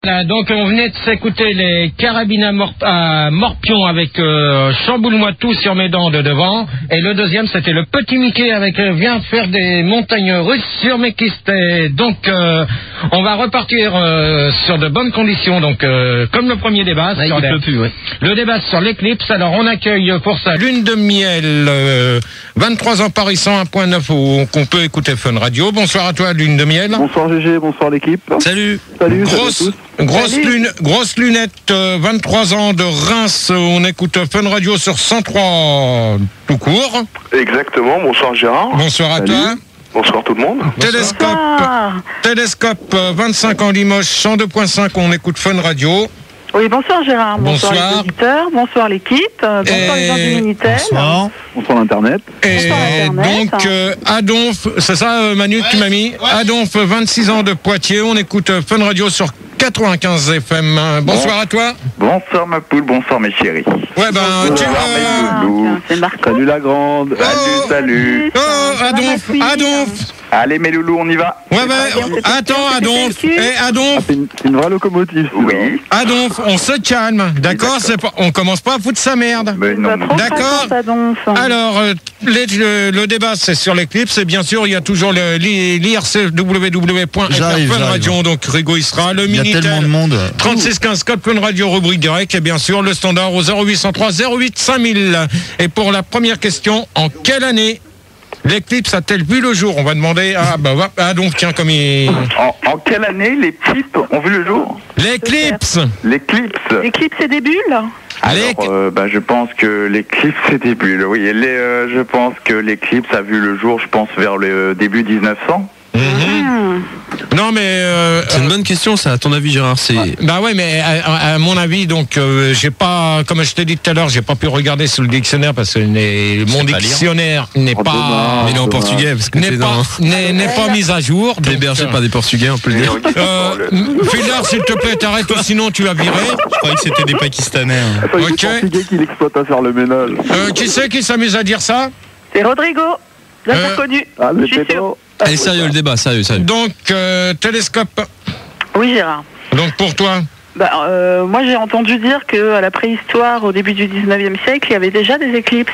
Voilà, donc on venait de s'écouter les carabines à morpion avec chamboule-moi tout sur mes dents de devant, et le deuxième c'était le petit Mickey avec viens faire des montagnes russes sur mes kystes. Donc on va repartir sur de bonnes conditions, donc comme le premier débat sur le débat sur l'éclipse. Alors on accueille pour ça Lune de Miel, 23 ans Paris 101.9 qu'on peut écouter Fun Radio. Bonsoir à toi Lune de Miel. Bonsoir GG, bonsoir l'équipe. Salut. Salut. Grosse lunette, 23 ans de Reims, on écoute Fun Radio sur 103 tout court. Exactement, bonsoir Gérard. Bonsoir à toi. Bonsoir tout le monde. Télescope, 25 ans Limoges, 102.5, on écoute Fun Radio. Oui, bonsoir Gérard, bonsoir les auditeurs, bonsoir l'équipe, bonsoir les gens du Minitel. Bonsoir l'Internet. Et donc, Adonf, c'est ça Manu que tu m'as mis? Adonf, 26 ans de Poitiers, on écoute Fun Radio sur 95 FM. Bonsoir à toi. Bonsoir ma poule, bonsoir mes chéris. Ouais ben c'est Marco. Salut la grande. Salut. Adonf. Allez mes loulous, on y va. Ouais attends Adonf. C'est une vraie locomotive. Oui. Adonf, on se calme, d'accord? On commence pas à foutre sa merde. Mais non. D'accord. Alors, le débat c'est sur l'éclipse, et bien sûr il y a toujours l'IRC www.funradio, donc Rigo il sera, le Minitel, tellement de monde. 3615 code Fun Radio rubrique direct, et bien sûr le standard au 0803 08 5000. Et pour la première question, en quelle année l'éclipse a-t-elle vu le jour? On va demander donc tiens comme il... En quelle année les types ont vu le jour? L'éclipse. L'éclipse c'est des bulles? Alors, je pense que l'éclipse c'est des bulles. Oui, je pense que l'éclipse a vu le jour, je pense vers le début 1900. Non mais c'est une bonne question ça, à ton avis Gérard? Bah ouais, mais à mon avis, donc j'ai pas, comme je t'ai dit tout à l'heure, j'ai pas pu regarder sous le dictionnaire parce que mon dictionnaire n'est pas, il est en portugais parce que n'est pas mis à jour. Hébergé par des Portugais, on peut le dire. Fidar, s'il te plaît, t'arrêtes, sinon tu vas virer. Je croyais que c'était des Pakistanais. Ok. C'est les Portugais qui l'exploitent à faire le ménage. Qui c'est qui s'amuse à dire ça? C'est Rodrigo, bien connu. le je suis sûr. Allez, sérieux le débat, sérieux. Donc, télescope. Oui Gérard. Donc pour toi? Moi j'ai entendu dire qu'à la préhistoire, au début du 19e siècle, il y avait déjà des éclipses.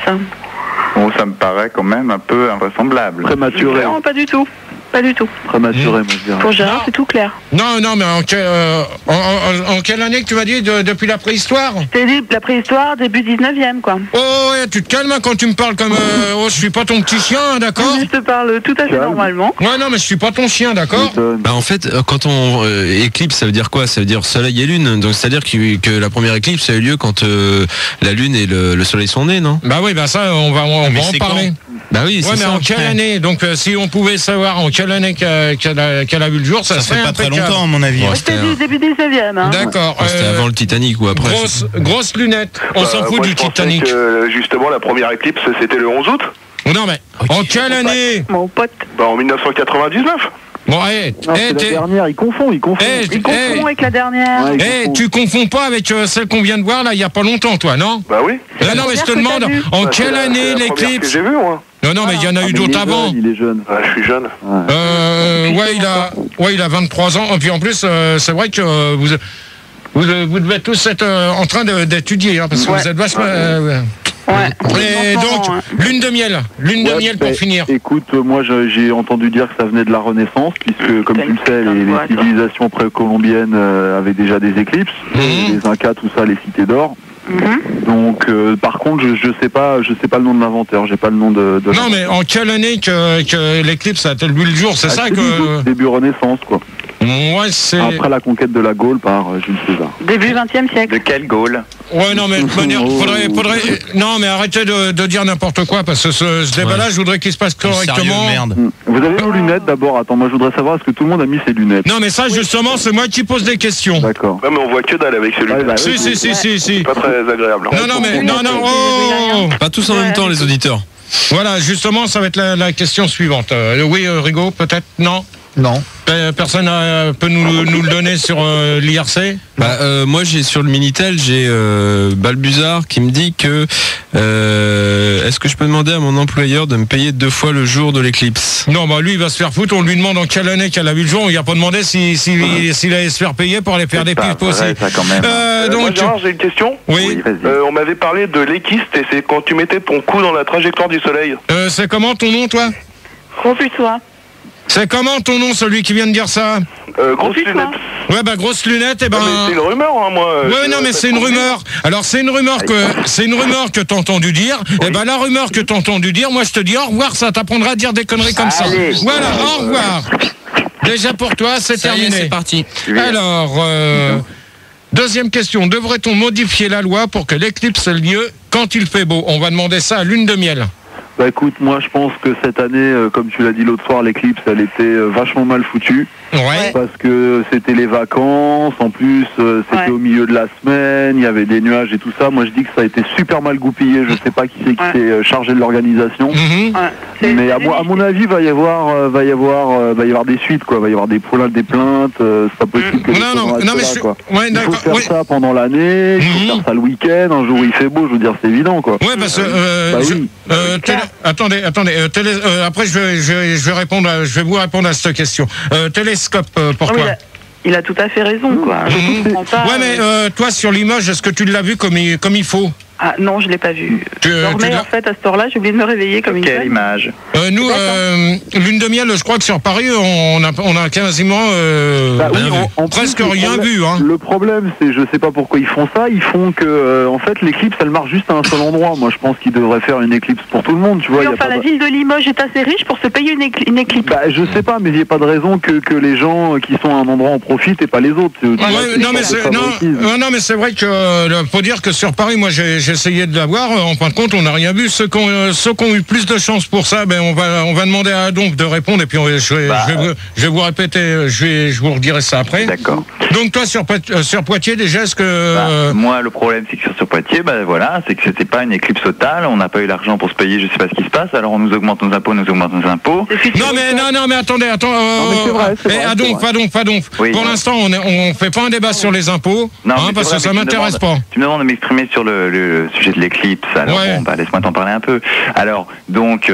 Bon, ça me paraît quand même un peu invraisemblable. Prématuré. Non, pas du tout. Pas du tout. Prématuré, moi je dirais. Pour Gérard, c'est tout clair. Non, mais en quelle année que tu m'as dit depuis la préhistoire? C'était la préhistoire, début 19e, quoi. Oh, ouais, tu te calmes quand tu me parles comme... je suis pas ton petit chien, d'accord? Je te parle tout à fait normalement. Ouais, non, mais je suis pas ton chien, d'accord? En fait, quand on éclipse, ça veut dire quoi? Ça veut dire soleil et lune. Donc c'est-à-dire que la première éclipse a eu lieu quand la lune et le soleil sont nés, non? Bah oui, ça, on va en parler. Bah oui, c'est ça. Mais en quelle année? Donc si on pouvait savoir en quelle année qu'elle a vu le jour, ça serait pas très longtemps à mon avis. C'était début 19e. Hein. D'accord. C'était avant le Titanic ou après? Grosse lunette. On s'en fout du Titanic. Justement, la première éclipse, c'était le 11 août. Non mais, en quelle année? Mon pote. En 1999. Bon, c'est la dernière, il confond. Il confond avec la dernière. Tu confonds pas avec celle qu'on vient de voir là, il y a pas longtemps, toi, non? Bah oui. Non, mais je te demande, en quelle année l'éclipse? J'ai vu, moi. Non, mais il y en a eu d'autres avant. Il est jeune. Je suis jeune. Il a 23 ans. Et puis en plus, c'est vrai que vous devez tous être en train d'étudier, parce que vous êtes vachement... Et donc, lune de miel pour finir. Écoute, moi j'ai entendu dire que ça venait de la Renaissance, puisque comme tu le sais, les civilisations précolombiennes avaient déjà des éclipses, les Incas, tout ça, les cités d'or. Donc, par contre, je sais pas le nom de l'inventeur, j'ai pas le nom de non, mais en quelle année que l'éclipse a-t-elle vu le jour? C'est ça que... Début Renaissance, quoi. Ouais, c'est... Après la conquête de la Gaule par Jules César. Début 20e siècle. De quelle Gaule? Ouais, non, mais de toute manière, faudrait... Non, mais arrêtez de dire n'importe quoi, parce que ce débat-là, je voudrais qu'il se passe correctement. Vous avez vos lunettes d'abord? Attends, moi je voudrais savoir, est-ce que tout le monde a mis ses lunettes? Non, mais ça, justement, c'est moi qui pose des questions. D'accord. Ouais, mais on voit que dalle avec celui-là. Si. Pas très agréable. Non, Pas tous en même temps, les auditeurs. Voilà, justement, ça va être la question suivante. Oui, Rigo, peut-être? Non. Personne peut nous le donner sur l'IRC? Moi, j'ai sur le Minitel, j'ai Balbuzard qui me dit que est-ce que je peux demander à mon employeur de me payer 2 fois le jour de l'éclipse? Non, lui, il va se faire foutre. On lui demande en quelle année qu'elle a vu le jour. Il n'a pas demandé s'il allait se faire payer pour aller faire des pipes aussi. Ça, quand même. Moi, Gérard, j'ai une question. Oui. On m'avait parlé de l'équiste et c'est quand tu mettais ton cou dans la trajectoire du soleil. C'est comment ton nom, toi? Gros-putois. C'est comment ton nom, celui qui vient de dire ça? Grosse lunette. Ouais, grosse lunette, mais c'est une rumeur, hein, moi. Ouais, non, mais c'est une rumeur. Alors, c'est une rumeur que t'as entendu dire. Oui. Et la rumeur que t'as entendu dire, moi, je te dis au revoir, ça t'apprendra à dire des conneries comme ça. Voilà, au revoir. Déjà pour toi, c'est terminé. C'est parti. Alors, deuxième question. Devrait-on modifier la loi pour que l'éclipse ait lieu quand il fait beau? On va demander ça à Lune de Miel. Bah écoute, moi je pense que cette année, comme tu l'as dit l'autre soir, l'éclipse elle était vachement mal foutue. Ouais. Parce que c'était les vacances, en plus c'était au milieu de la semaine, il y avait des nuages et tout ça. Moi je dis que ça a été super mal goupillé, je sais pas qui c'est qui s'est chargé de l'organisation. Mais à mon avis, va y avoir des suites, quoi. Va y avoir des plaintes, c'est pas possible que il faut faire ça pendant l'année, il faut faire ça le week-end, un jour il fait beau, je veux dire c'est évident, quoi. Ouais, parce que attendez, après je vais vous répondre à cette question. Télescope pour toi. Il a tout à fait raison, quoi. Je comprends pas. Ouais, mais toi sur l'image, est-ce que tu l'as vu comme il faut? Ah non, je l'ai pas vu. Je dormais en fait à cette heure-là, j'ai oublié de me réveiller comme une Quelle image? Nous, Lune de Miel, je crois que sur Paris, on a quasiment presque rien vu. Hein. Le problème, c'est, je sais pas pourquoi ils font ça. Ils font que, en fait, l'éclipse, elle marche juste à un seul endroit. Moi, je pense qu'ils devraient faire une éclipse pour tout le monde. Tu vois. Oui, enfin, la ville de Limoges est assez riche pour se payer une éclipse. Bah, je sais pas, mais il n'y a pas de raison que les gens qui sont à un endroit en profitent et pas les autres. Non, mais c'est vrai que faut dire que sur Paris, moi, j'ai essayé de l'avoir. En fin de compte, on n'a rien vu. Ceux qui ont eu plus de chance pour ça, on va demander à Adonf de répondre et puis je vais vous répéter, je vous redirai ça après. D'accord. Donc toi sur Poitiers déjà, est-ce que moi le problème c'est que sur Poitiers, c'est que c'était pas une éclipse totale. On n'a pas eu l'argent pour se payer. Je sais pas ce qui se passe. Alors on nous augmente nos impôts. Non mais attendez. Adonf. Oui, pour l'instant, on fait pas un débat sur les impôts, parce que ça m'intéresse pas. Tu me demandes de m'exprimer sur le sujet de l'éclipse. Alors laisse-moi t'en parler un peu. Alors donc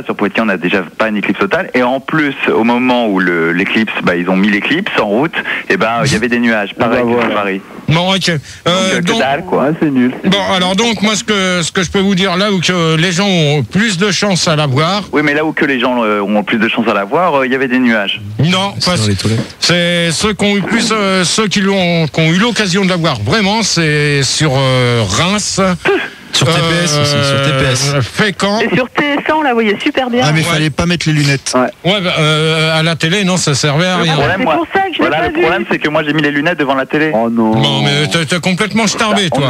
sur Poitiers on n'a déjà pas une éclipse totale et en plus au moment où l'éclipse, ils ont mis l'éclipse en route, et il y avait des nuages, pareil que Paris. Bon, ok. Donc dalle, quoi. C'est nul. Bon, alors donc moi ce que je peux vous dire là où que les gens ont plus de chance à la voir. Oui, mais là où que les gens ont plus de chance à la voir, il y avait des nuages. Non, c'est ceux qui ont eu ceux qui ont eu l'occasion de la voir. Vraiment, c'est sur Reims. Sur TPS aussi, sur TPS. Fécamp. Et sur TS1, on la voyait super bien. Ah, mais fallait pas mettre les lunettes. Ouais, à la télé, non, ça servait à rien. C'est pour ça que je l'ai pas vu. Le problème, c'est que moi, j'ai mis les lunettes devant la télé. Oh non. Non, mais t'es complètement starbé, toi.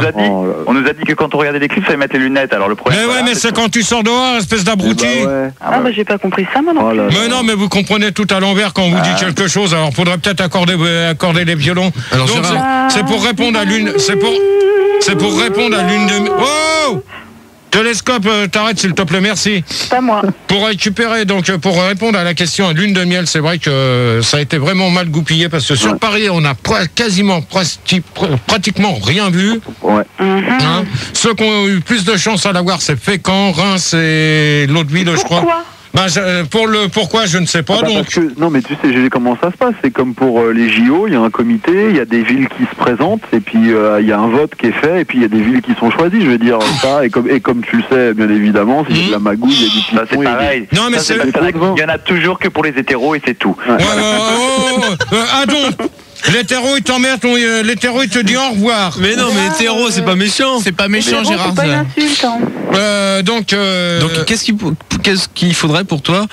On nous a dit que quand on regardait l'éclipse, il fallait mettre les lunettes. Alors le problème. Mais c'est quand tu sors dehors, espèce d'abruti. J'ai pas compris ça, moi non plus. Mais non, mais vous comprenez tout à l'envers quand on vous dit quelque chose. Alors, faudrait peut-être accorder les violons. Alors, donc, c'est pour répondre à l'une. C'est pour répondre à l'une de. Oh! Télescope, t'arrêtes s'il te plaît, merci. Pas moi. Pour répondre à la question à Lune de Miel, c'est vrai que ça a été vraiment mal goupillé parce que sur Paris, on a pratiquement rien vu. Ouais. Ceux qui ont eu plus de chance à l'avoir, c'est Fécamp, Reims et l'autre ville, je crois. Pourquoi, je ne sais pas. Donc... Parce que, non, mais tu sais comment ça se passe. C'est comme pour les JO, il y a un comité, il y a des villes qui se présentent, et puis il y a un vote qui est fait, et puis il y a des villes qui sont choisies. Je veux dire ça, et comme tu le sais, bien évidemment, s'il y a de la magouille, il y a du piston. C'est pareil. Non, mais il y en a toujours que pour les hétéros, et c'est tout. L'hétéro, il t'emmerde, l'hétéro, il te dit au revoir. Mais non, mais hétéro, c'est pas méchant. C'est pas méchant, Gérard. C'est pas une insulte, hein. Donc qu'est-ce qu'il faudrait pour toi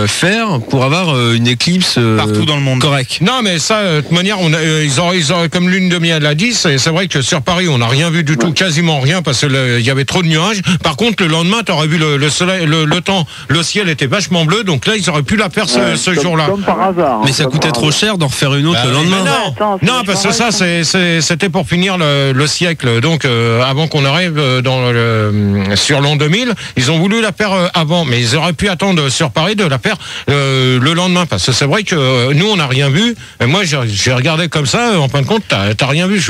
faire pour avoir une éclipse partout dans le monde correcte? Non, mais ça, de toute manière, ils auraient comme Lune de Miel l'a dit, c'est vrai que sur Paris, on n'a rien vu du tout, quasiment rien, parce que il y avait trop de nuages. Par contre, le lendemain, tu aurais vu le soleil, le temps, le ciel était vachement bleu, donc là, ils auraient pu la faire ce jour-là. Comme par hasard. Mais ça coûtait trop cher d'en refaire une autre le lendemain. lendemain. Non, parce que ça, c'était pour finir le siècle. Donc, avant qu'on arrive sur l'an 2000, ils ont voulu la faire avant, mais ils auraient pu attendre sur Paris de la faire le lendemain. Parce que c'est vrai que nous, on n'a rien vu. Et moi, j'ai regardé comme ça. En fin de compte, t'as rien vu.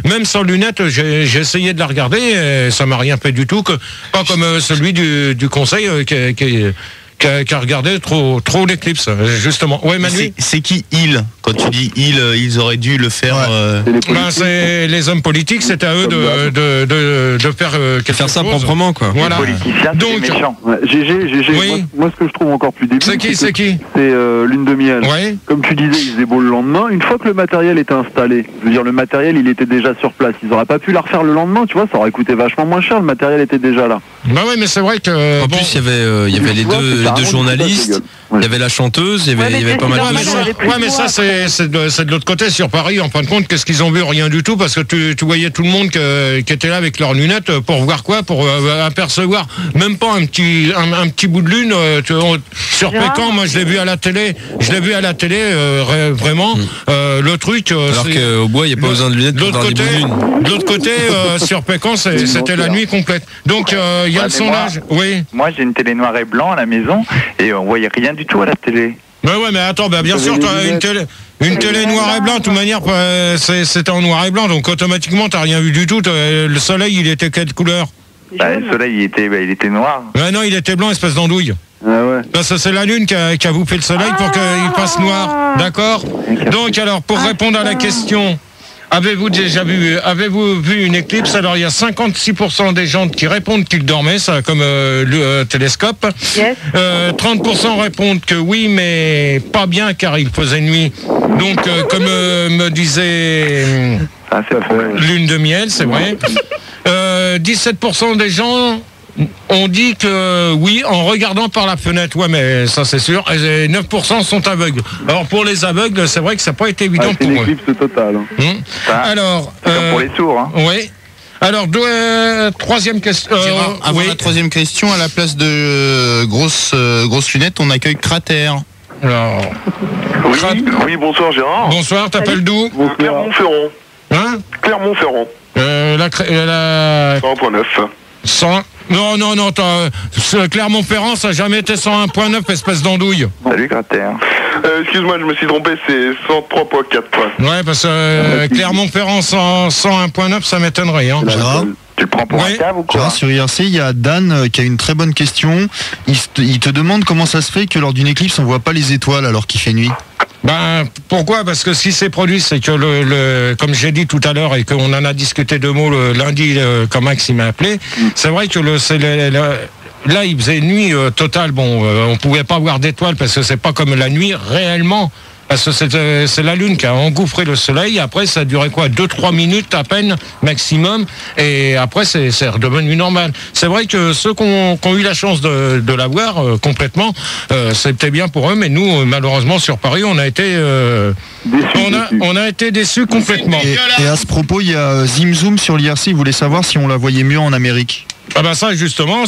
Même sans lunettes, j'ai essayé de la regarder. Et ça m'a rien fait du tout. Pas comme celui du conseil qui a regardé trop l'éclipse, justement. Ouais, Manu. C'est qui ils? Quand tu dis ils auraient dû le faire. C'est les hommes politiques, c'était à eux de faire ça proprement, quoi. Voilà. Les politiciens, donc méchants. GG. Oui. Moi, ce que je trouve encore plus débile. C'est qui? C'est Lune de miel. Ouais. Comme tu disais, il faisait beau le lendemain. Une fois que le matériel était installé, je veux dire, le matériel, il était déjà sur place. Ils n'auraient pas pu la refaire le lendemain, tu vois, ça aurait coûté vachement moins cher. Le matériel était déjà là. Bah ouais, mais c'est vrai que. En plus, il y avait les deux journalistes. Il y avait la chanteuse, il y avait pas mal de choses. Ouais, mais ça, c'est de l'autre côté, sur Paris. En fin de compte, qu'est-ce qu'ils ont vu? Rien du tout, parce que tu voyais tout le monde qui était là avec leurs lunettes pour voir quoi? Pour apercevoir même pas un petit bout de lune sur Pécan. Moi, je l'ai vu à la télé. Vraiment. Le truc. Alors qu'au bois, il n'y a pas besoin de lunettes pour voir les bouts de lune. De l'autre côté, sur Pécan, c'était la nuit complète. Donc, il y a le sondage. Oui. Moi, j'ai une télé noir et blanc à la maison et on voyait rien du tout à la télé. Ouais, mais attends, bien sûr, tu as une télé noir et blanc, de toute manière, c'était en noir et blanc, donc automatiquement, t'as rien vu du tout. Le soleil, il était quelle couleur? Le soleil, il était noir. Non, il était blanc, espèce d'andouille. Ça, c'est la lune qui a bouffé le soleil pour qu'il fasse noir. D'accord? Donc, alors, pour répondre à la question... Avez-vous vu une éclipse? Alors, il y a 56% des gens qui répondent qu'ils dormaient, ça comme le télescope. Yes. 30% répondent que oui, mais pas bien car il faisait nuit. Donc, comme me disait Lune de miel, c'est vrai. 17% des gens ont dit que oui, en regardant par la fenêtre. Ouais, mais ça c'est sûr. Et 9% sont aveugles. Alors pour les aveugles, c'est vrai que ça n'a pas été évident pour eux. C'est une éclipse totale. Alors, c'est comme pour les sourds. Hein. Oui. Alors, troisième question. Gérard, avant la troisième question, à la place de grosses lunettes, on accueille Cratère. Alors, oui, bonsoir Gérard. Bonsoir, t'appelles d'où? Clermont-Ferrand. Hein? Clermont-Ferrand. 100.9. 100. Non, Clermont-Ferrand, ça n'a jamais été 101.9, espèce d'andouille. Salut, Cratère. Excuse-moi, je me suis trompé, c'est 103.4. Ouais, parce que Clermont-Ferrand 101.9, ça m'étonnerait. Hein. Tu le prends pour un cave ou quoi? Sur IRC, il y a Dan qui a une très bonne question. Il te demande comment ça se fait que lors d'une éclipse, on ne voit pas les étoiles alors qu'il fait nuit. Pourquoi? Parce que ce qui s'est produit, c'est que comme j'ai dit tout à l'heure et qu'on en a discuté deux mots le lundi quand Max il m'a appelé, c'est vrai que là il faisait nuit totale. Bon, on pouvait pas voir d'étoiles parce que c'est pas comme la nuit réellement. Parce que c'est la Lune qui a engouffré le Soleil. Après, ça a duré quoi? 2-3 minutes à peine, maximum. Et après, c'est redevenu normal. C'est vrai que ceux qui ont eu la chance de la voir complètement, c'était bien pour eux. Mais nous, malheureusement, sur Paris, on a été déçus complètement. Et à ce propos, il y a Zimzoom sur l'IRC. Il voulait savoir si on la voyait mieux en Amérique. Ça, justement,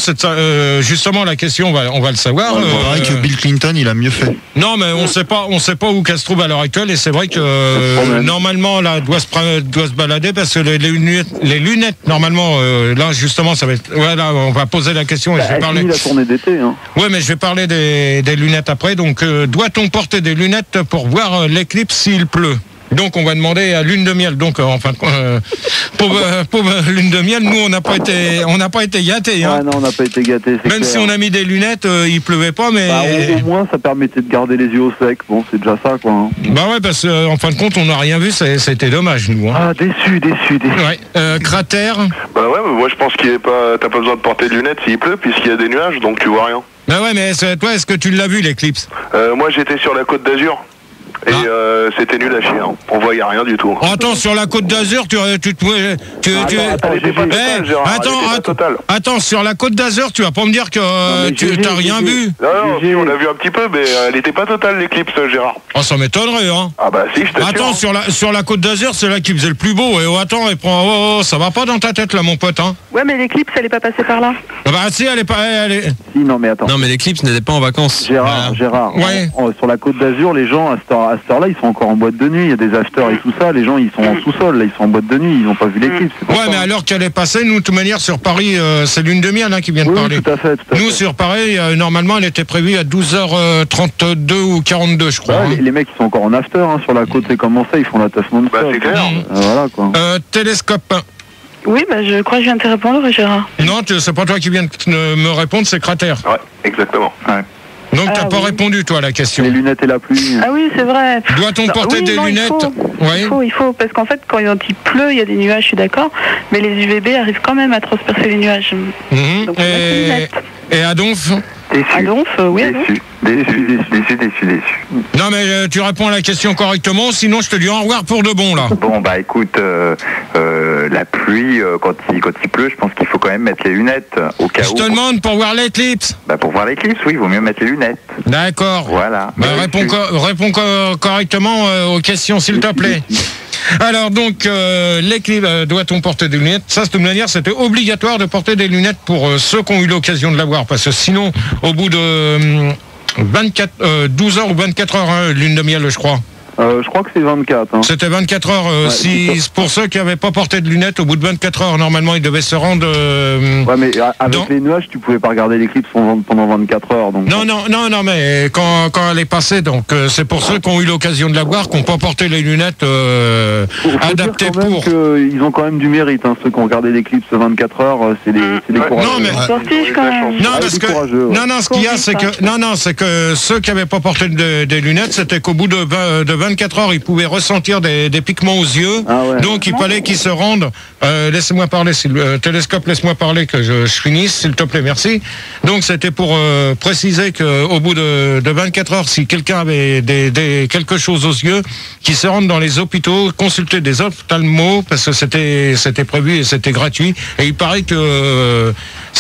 justement la question, on va le savoir. C'est vrai que Bill Clinton, il a mieux fait. Non, mais on sait pas où qu'elle se trouve à l'heure actuelle, et c'est vrai que normalement, là, doit se balader parce que les lunettes, normalement, là, justement, ça va être. Voilà, on va poser la question. Et je vais parler. La tournée d'été. Hein. Ouais, mais je vais parler des lunettes après. Donc, doit-on porter des lunettes pour voir l'éclipse s'il pleut? Donc on va demander à Lune de miel. Donc pauvre Lune de miel, nous on n'a pas été gâtés. Hein. Non, on n'a pas été gâtés. Même clair. Si on a mis des lunettes, il pleuvait pas, mais au moins ça permettait de garder les yeux au sec. Bon, c'est déjà ça, quoi. Hein. Ouais, parce qu'en fin de compte, on n'a rien vu. C'était dommage, nous. Hein. Déçu. Ouais. Cratère. Ouais, mais moi je pense qu'il t'as pas besoin de porter de lunettes s'il pleut, puisqu'il y a des nuages, donc tu vois rien. Ouais, mais toi, est-ce que tu l'as vu l'éclipse? Moi j'étais sur la Côte d'Azur. Et c'était nul à chier, hein. On voyait rien du tout. Attends, sur la Côte d'Azur, attends, sur la Côte d'Azur, tu vas pas me dire que tu t'as rien vu? Non, si, on a vu un petit peu, mais elle était pas totale l'éclipse, Gérard. Ça m'étonnerait, hein. Si, je t'assure. Attends, sur la Côte d'Azur, c'est là qui faisait le plus beau. Et ça va pas dans ta tête là, mon pote, hein. Ouais, mais l'éclipse, elle est pas passée par là. Si, elle est pas. Si, non, mais attends. Non, mais l'éclipse n'était pas en vacances. Gérard. Ouais. Sur la Côte d'Azur, les gens à cette heure à cette heure-là, ils sont encore en boîte de nuit. Il y a des afters et tout ça. Les gens, ils sont en sous-sol. Là, ils sont en boîte de nuit. Ils n'ont pas vu l'éclipse. Ouais, mais à l'heure qu'elle est passée, nous, de toute manière, sur Paris, c'est lune de miel qui vient de parler. Tout à fait. Nous, sur Paris, normalement, elle était prévue à 12h32 ou 42, je crois. Les mecs, ils sont encore en after sur la côte. C'est comment ça, ils font la teuf non-stop. Bah, c'est clair. Voilà, quoi. Télescope. Oui, je crois que je viens de te répondre, Gérard. Non, c'est pas toi qui viens de me répondre, c'est Cratère. Ouais, exactement. Ouais. Donc t'as pas répondu, toi, à la question. Les lunettes et la pluie. Ah oui, c'est vrai. Doit-on porter des lunettes? Il faut, parce qu'en fait, quand il pleut, il y a des nuages, je suis d'accord, mais les UVB arrivent quand même à transpercer les nuages. Donc, et Adonf? Adonf, oui, Adonf. Déçu. Non, mais tu réponds à la question correctement, sinon je te dis au revoir pour de bon, là. Bon, bah écoute, la pluie, quand il pleut, je pense qu'il faut quand même mettre les lunettes, au cas où. Je te demande pour voir l'éclipse. Bah pour voir l'éclipse, oui, il vaut mieux mettre les lunettes. D'accord. Voilà. Bah, réponds correctement aux questions, s'il te plaît. Alors donc, l'éclipse, doit-on porter des lunettes? Ça, de toute manière, c'était obligatoire de porter des lunettes pour ceux qui ont eu l'occasion de l'avoir, parce que sinon, au bout de 12 heures ou 24 heures, lune de miel, je crois. Je crois que c'est 24. C'était 24 heures. Pour ceux qui n'avaient pas porté de lunettes, au bout de 24 heures, normalement, ils devaient se rendre... ouais, mais avec les nuages, tu pouvais pas regarder l'éclipse pendant 24 heures. Donc... Non, mais quand elle est passée, donc c'est pour ceux qui ont eu l'occasion de la voir, qui n'ont pas porté les lunettes adaptées pour... Ils ont quand même du mérite, ceux qui ont regardé l'éclipse 24 heures, c'est des courageux. Non, mais... ce qu'il y a, c'est que ceux qui n'avaient pas porté des lunettes, c'était qu'au bout de 24 heures, ils pouvaient ressentir des piquements aux yeux. Donc, il fallait qu'ils se rendent... laissez-moi parler, télescope, laisse-moi parler, que je finisse, s'il te plaît, merci. Donc, c'était pour préciser qu'au bout de 24 heures, si quelqu'un avait quelque chose aux yeux, qu'ils se rendent dans les hôpitaux, consulter des ophtalmos, parce que c'était prévu et c'était gratuit. Et il paraît que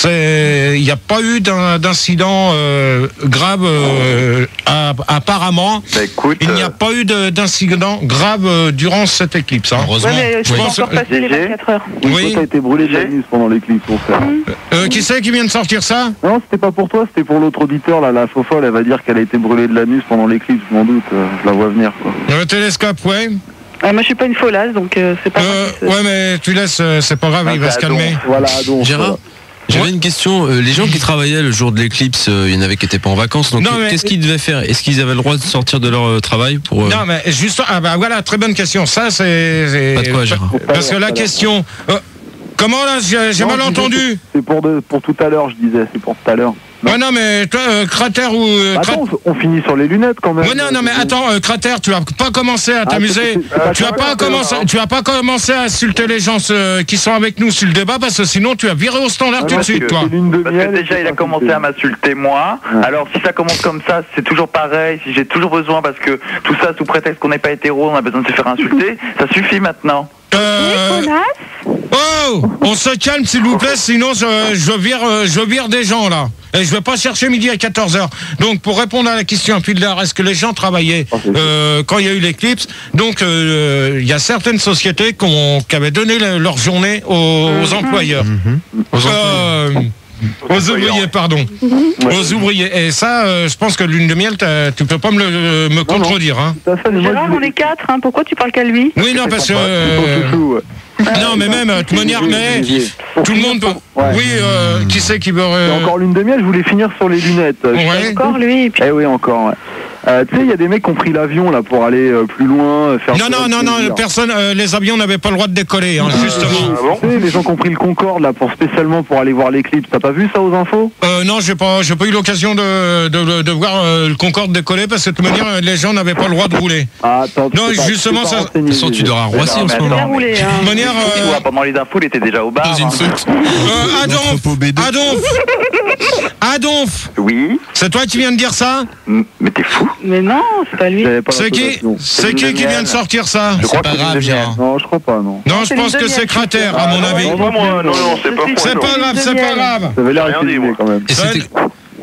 il n'y a pas eu d'incident grave apparemment. Bah, écoute, il n'y a pas eu d'incident grave durant cette éclipse. Heureusement. Ouais, mais je pense encore passer les 24 heures. Oui. Toi, t'as été brûlé de la nuit pendant l'éclipse, mon frère. Qui c'est qui vient de sortir ça? Non, c'était pas pour toi, c'était pour l'autre auditeur, là, la fofolle, elle va dire qu'elle a été brûlée de l'anus pendant l'éclipse, je m'en doute, je la vois venir, quoi. Le télescope, ouais. Moi, je suis pas une folasse, donc c'est pas grave. Ouais, mais tu laisses, c'est pas grave, il va se calmer. Voilà, donc. Gérard, j'avais une question. Les gens qui travaillaient le jour de l'éclipse, il y en avait qui n'étaient pas en vacances. Donc, qu'est-ce qu'ils devaient faire? Est-ce qu'ils avaient le droit de sortir de leur travail pour Non, mais juste, voilà, très bonne question. Ça, c'est. Pas de quoi, Gérard. Parce que la question. Comment là, j'ai mal entendu? C'est pour tout à l'heure, je disais. C'est pour tout à l'heure. Ouais, non, mais toi, Cratère ou... Attends, on finit sur les lunettes quand même. Ouais, non, mais attends, Cratère, tu vas pas commencer à t'amuser. Tu vas pas commencer à insulter les gens qui sont avec nous sur le débat, parce que sinon tu vas virer au standard tout de suite, toi. Parce que déjà, il a commencé à m'insulter moi. Alors, si ça commence comme ça, c'est toujours pareil. Si j'ai toujours besoin, parce que tout ça, sous prétexte qu'on n'est pas hétéro, on a besoin de se faire insulter, ça suffit maintenant. Oh, on se calme s'il vous plaît, sinon je vire des gens là. Et je vais pas chercher midi à 14h. Donc pour répondre à la question, puis là, est-ce que les gens travaillaient quand il y a eu l'éclipse? Donc il y a certaines sociétés qui avaient donné leur journée aux employeurs. Aux ouvriers, pardon. Aux ouvriers. Et ça, je pense que lune de miel, tu peux pas me contredire. Hein. Gérard, on est 4, pourquoi tu parles qu'à lui? Oui, non, parce que... non, mais même, de toute manière, mais tout le monde peut... Oui, qui c'est qui veut... Encore lune de miel, je voulais finir sur les lunettes. Encore lui. Eh oui, encore, ouais. Tu sais, il y a des mecs qui ont pris l'avion là pour aller plus loin, faire. Non, personne, les avions n'avaient pas le droit de décoller, justement. Tu sais, les gens qui ont pris le Concorde là spécialement pour aller voir l'éclipse, t'as pas vu ça aux infos? Non, j'ai pas eu l'occasion de voir le Concorde décoller parce que de toute manière les gens n'avaient pas le droit de rouler. Attends. Non, justement ça. De toute façon, tu dois à Roissy en ce moment. De toute manière. Pendant les infos, il était déjà au bar. Adonf. Oui. C'est toi qui viens de dire ça? Mais t'es fou. Mais non, c'est pas lui. C'est qui vient de sortir ça? C'est pas grave, Gérard. Non, je crois pas, non. Non, je pense que c'est Cratère, à mon avis. Non, c'est pas C'est pas grave. Ça avait l'air quand même.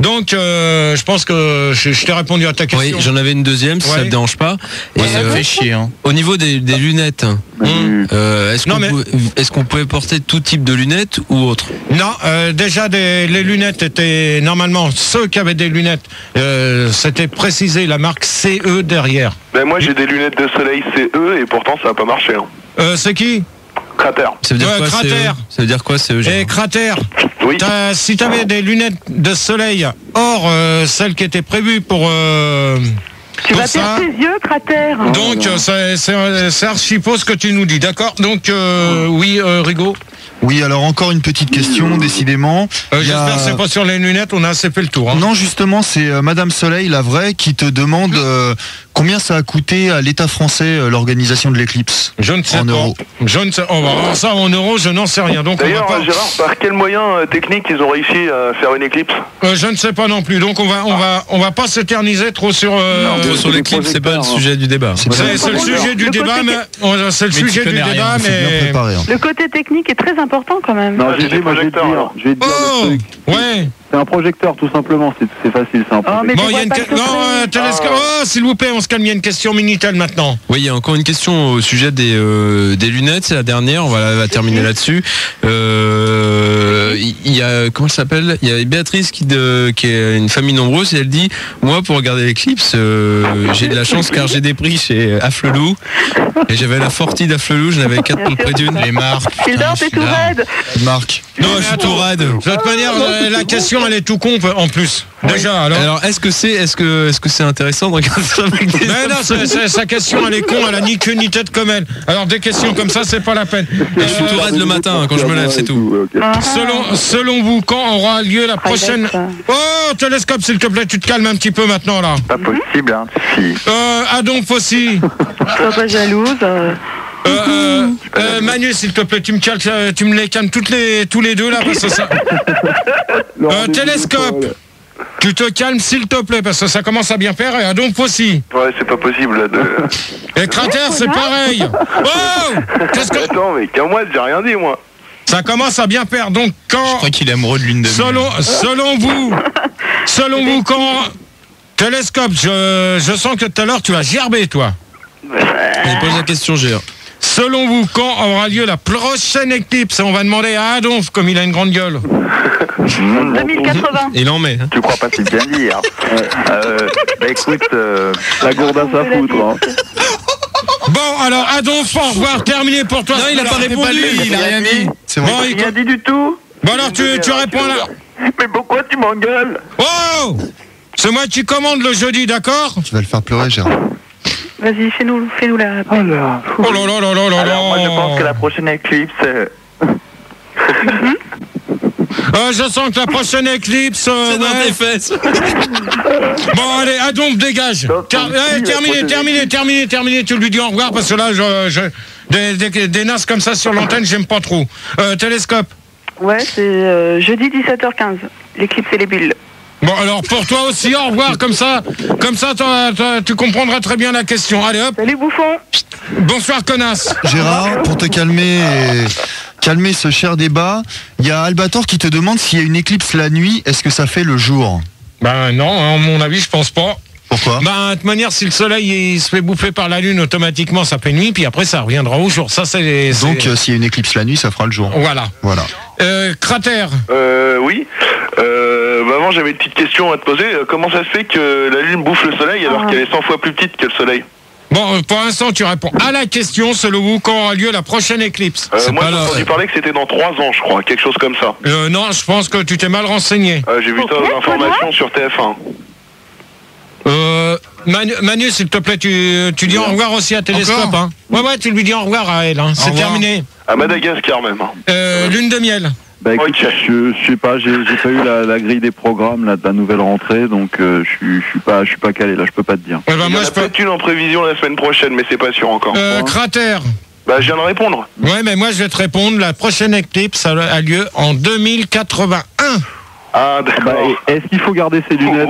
Donc, je pense que je t'ai répondu à ta question. Oui, j'en avais une deuxième, si ça ne te dérange pas. Et ça fait chier. Hein. Au niveau des lunettes, est-ce qu'on pouvait porter tout type de lunettes ou autre? Non, déjà les lunettes étaient normalement ceux qui avaient des lunettes, c'était précisé la marque CE derrière. Ben moi j'ai des lunettes de soleil CE et pourtant ça n'a pas marché. Hein. C'est qui? Cratère. Ça veut dire quoi, Cratère. Ça veut dire quoi, CE? Et Cratère. Oui. Si tu avais des lunettes de soleil hors celles qui étaient prévues pour tu vas perdre tes yeux, Cratère. Donc c'est archi faux ce que tu nous dis, d'accord? Donc oui, Rigaud. Oui, alors encore une petite question, décidément. J'espère que c'est pas sur les lunettes, on a assez fait le tour. Hein. Non, justement, c'est Madame Soleil, la vraie, qui te demande combien ça a coûté à l'État français l'organisation de l'éclipse. Je ne sais en pas. euros. Je ne sais. On va voir ça en euros, je n'en sais rien. D'ailleurs, Gérard, par quel moyen technique ils ont réussi à faire une éclipse? Je ne sais pas non plus. Donc on va pas s'éterniser trop sur. Trop sur l'éclipse, c'est pas le sujet du débat. C'est le sujet du débat, mais c'est le sujet du débat, mais. Le côté technique est très important quand même. Non, je vais te dire le truc. Ouais. C'est un projecteur tout simplement, c'est facile, c'est un projecteur. Bon, il y a une télescope. Oh, s'il vous plaît, on se calme, il y a une question Minitel maintenant. Oui, il y a encore une question au sujet des lunettes, c'est la dernière, on va terminer là-dessus. Il y a, comment ça s'appelle? Il y a Béatrice qui est une famille nombreuse et elle dit, moi pour regarder l'éclipse, j'ai de la chance car j'ai des prix chez Afflelou et j'avais la Forti d'Afflelou, j'en avais 4 près d'une. Les marques. Gilbert, t'es tout raide. Marc. Non, je suis tout raide. De toute manière, la question elle est tout con en plus. Déjà, alors est-ce que c'est intéressant de regarder ça avec des... Mais non, sa question elle est con, elle a ni queue ni tête comme elle. Alors des questions comme ça, c'est pas la peine. Je suis tout raide le matin quand je me lève, c'est tout. Selon vous, quand aura lieu la prochaine... Oh, télescope, s'il te plaît, tu te calmes un petit peu maintenant là. Pas possible, hein, si. Adonf aussi. Sois pas jalouse. Manu, s'il te plaît, tu me les calmes tous les deux là parce que ça. Télescope. Tu te calmes s'il te plaît parce que ça commence à bien faire et Adonf aussi. Ouais, c'est pas possible là de. Et Cratère, c'est pareil. Oh, Attends, mais qu'à moi, j'ai rien dit moi. Ça commence à bien faire. Donc quand. Je crois qu'il est amoureux de l'une de nous. Selon vous, quand télescope, je sens que tout à l'heure tu as gerbé toi. Allez, pose la question, Gérard. Selon vous, quand aura lieu la prochaine éclipse? On va demander à Adonf, comme il a une grande gueule. 2080. Il en met. Tu crois pas si bien dire. Bah écoute, la gourdasse à foutre. Hein. Bon, alors Adonf, au revoir, terminé pour toi. Non, il a pas répondu, il a rien dit. C'est vrai. Bon, il a dit du tout. Bon alors tu réponds là. Mais pourquoi tu m'engueules? Oh, c'est moi qui commande le jeudi, d'accord? Tu vas le faire pleurer, Gérard. Vas-y, fais-nous la... Oh là là. Alors moi je pense que la prochaine éclipse... je sens que la prochaine éclipse... C'est dans tes fesses. Bon allez, Adonf, dégage. Terminé, tu lui dis au revoir parce que là, des nasses comme ça sur l'antenne, j'aime pas trop. Télescope. Ouais, c'est jeudi 17h15, l'éclipse et les bulles. Bon, alors pour toi aussi, au revoir, comme ça tu comprendras très bien la question. Allez hop. Salut bouffon. Bonsoir connasse. Gérard, pour te calmer ce cher débat, il y a Albator qui te demande s'il y a une éclipse la nuit, est-ce que ça fait le jour? Ben non, à mon avis, je pense pas. Pourquoi? Ben, de toute manière, si le soleil il se fait bouffer par la lune, automatiquement ça fait nuit, puis après ça reviendra au jour. Ça, Donc s'il y a une éclipse la nuit, ça fera le jour. Voilà. Cratère. Oui. Avant, j'avais une petite question à te poser. Comment ça se fait que la lune bouffe le soleil alors qu'elle est 100 fois plus petite que le soleil? Bon, pour l'instant, tu réponds à la question, selon vous, quand aura lieu la prochaine éclipse? Moi, j'ai entendu parler que c'était dans 3 ans, je crois, quelque chose comme ça. Non, je pense que tu t'es mal renseigné. J'ai vu tas d'informations sur TF1. Manu, s'il te plaît, tu dis au revoir aussi à Télescope. Hein. Ouais, tu lui dis au revoir à elle. Hein. C'est terminé. À Madagascar même. Lune de miel. Bah écoute, je sais pas, j'ai pas eu la grille des programmes là de la nouvelle rentrée, donc je suis pas calé là, je peux pas te dire. Il y en a peut-être une en prévision la semaine prochaine, mais c'est pas sûr encore. Cratère. Bah je viens de répondre. Ouais, mais moi je vais te répondre. La prochaine éclipse a lieu en 2081. Ah d'accord. Est-ce qu'il faut garder ses lunettes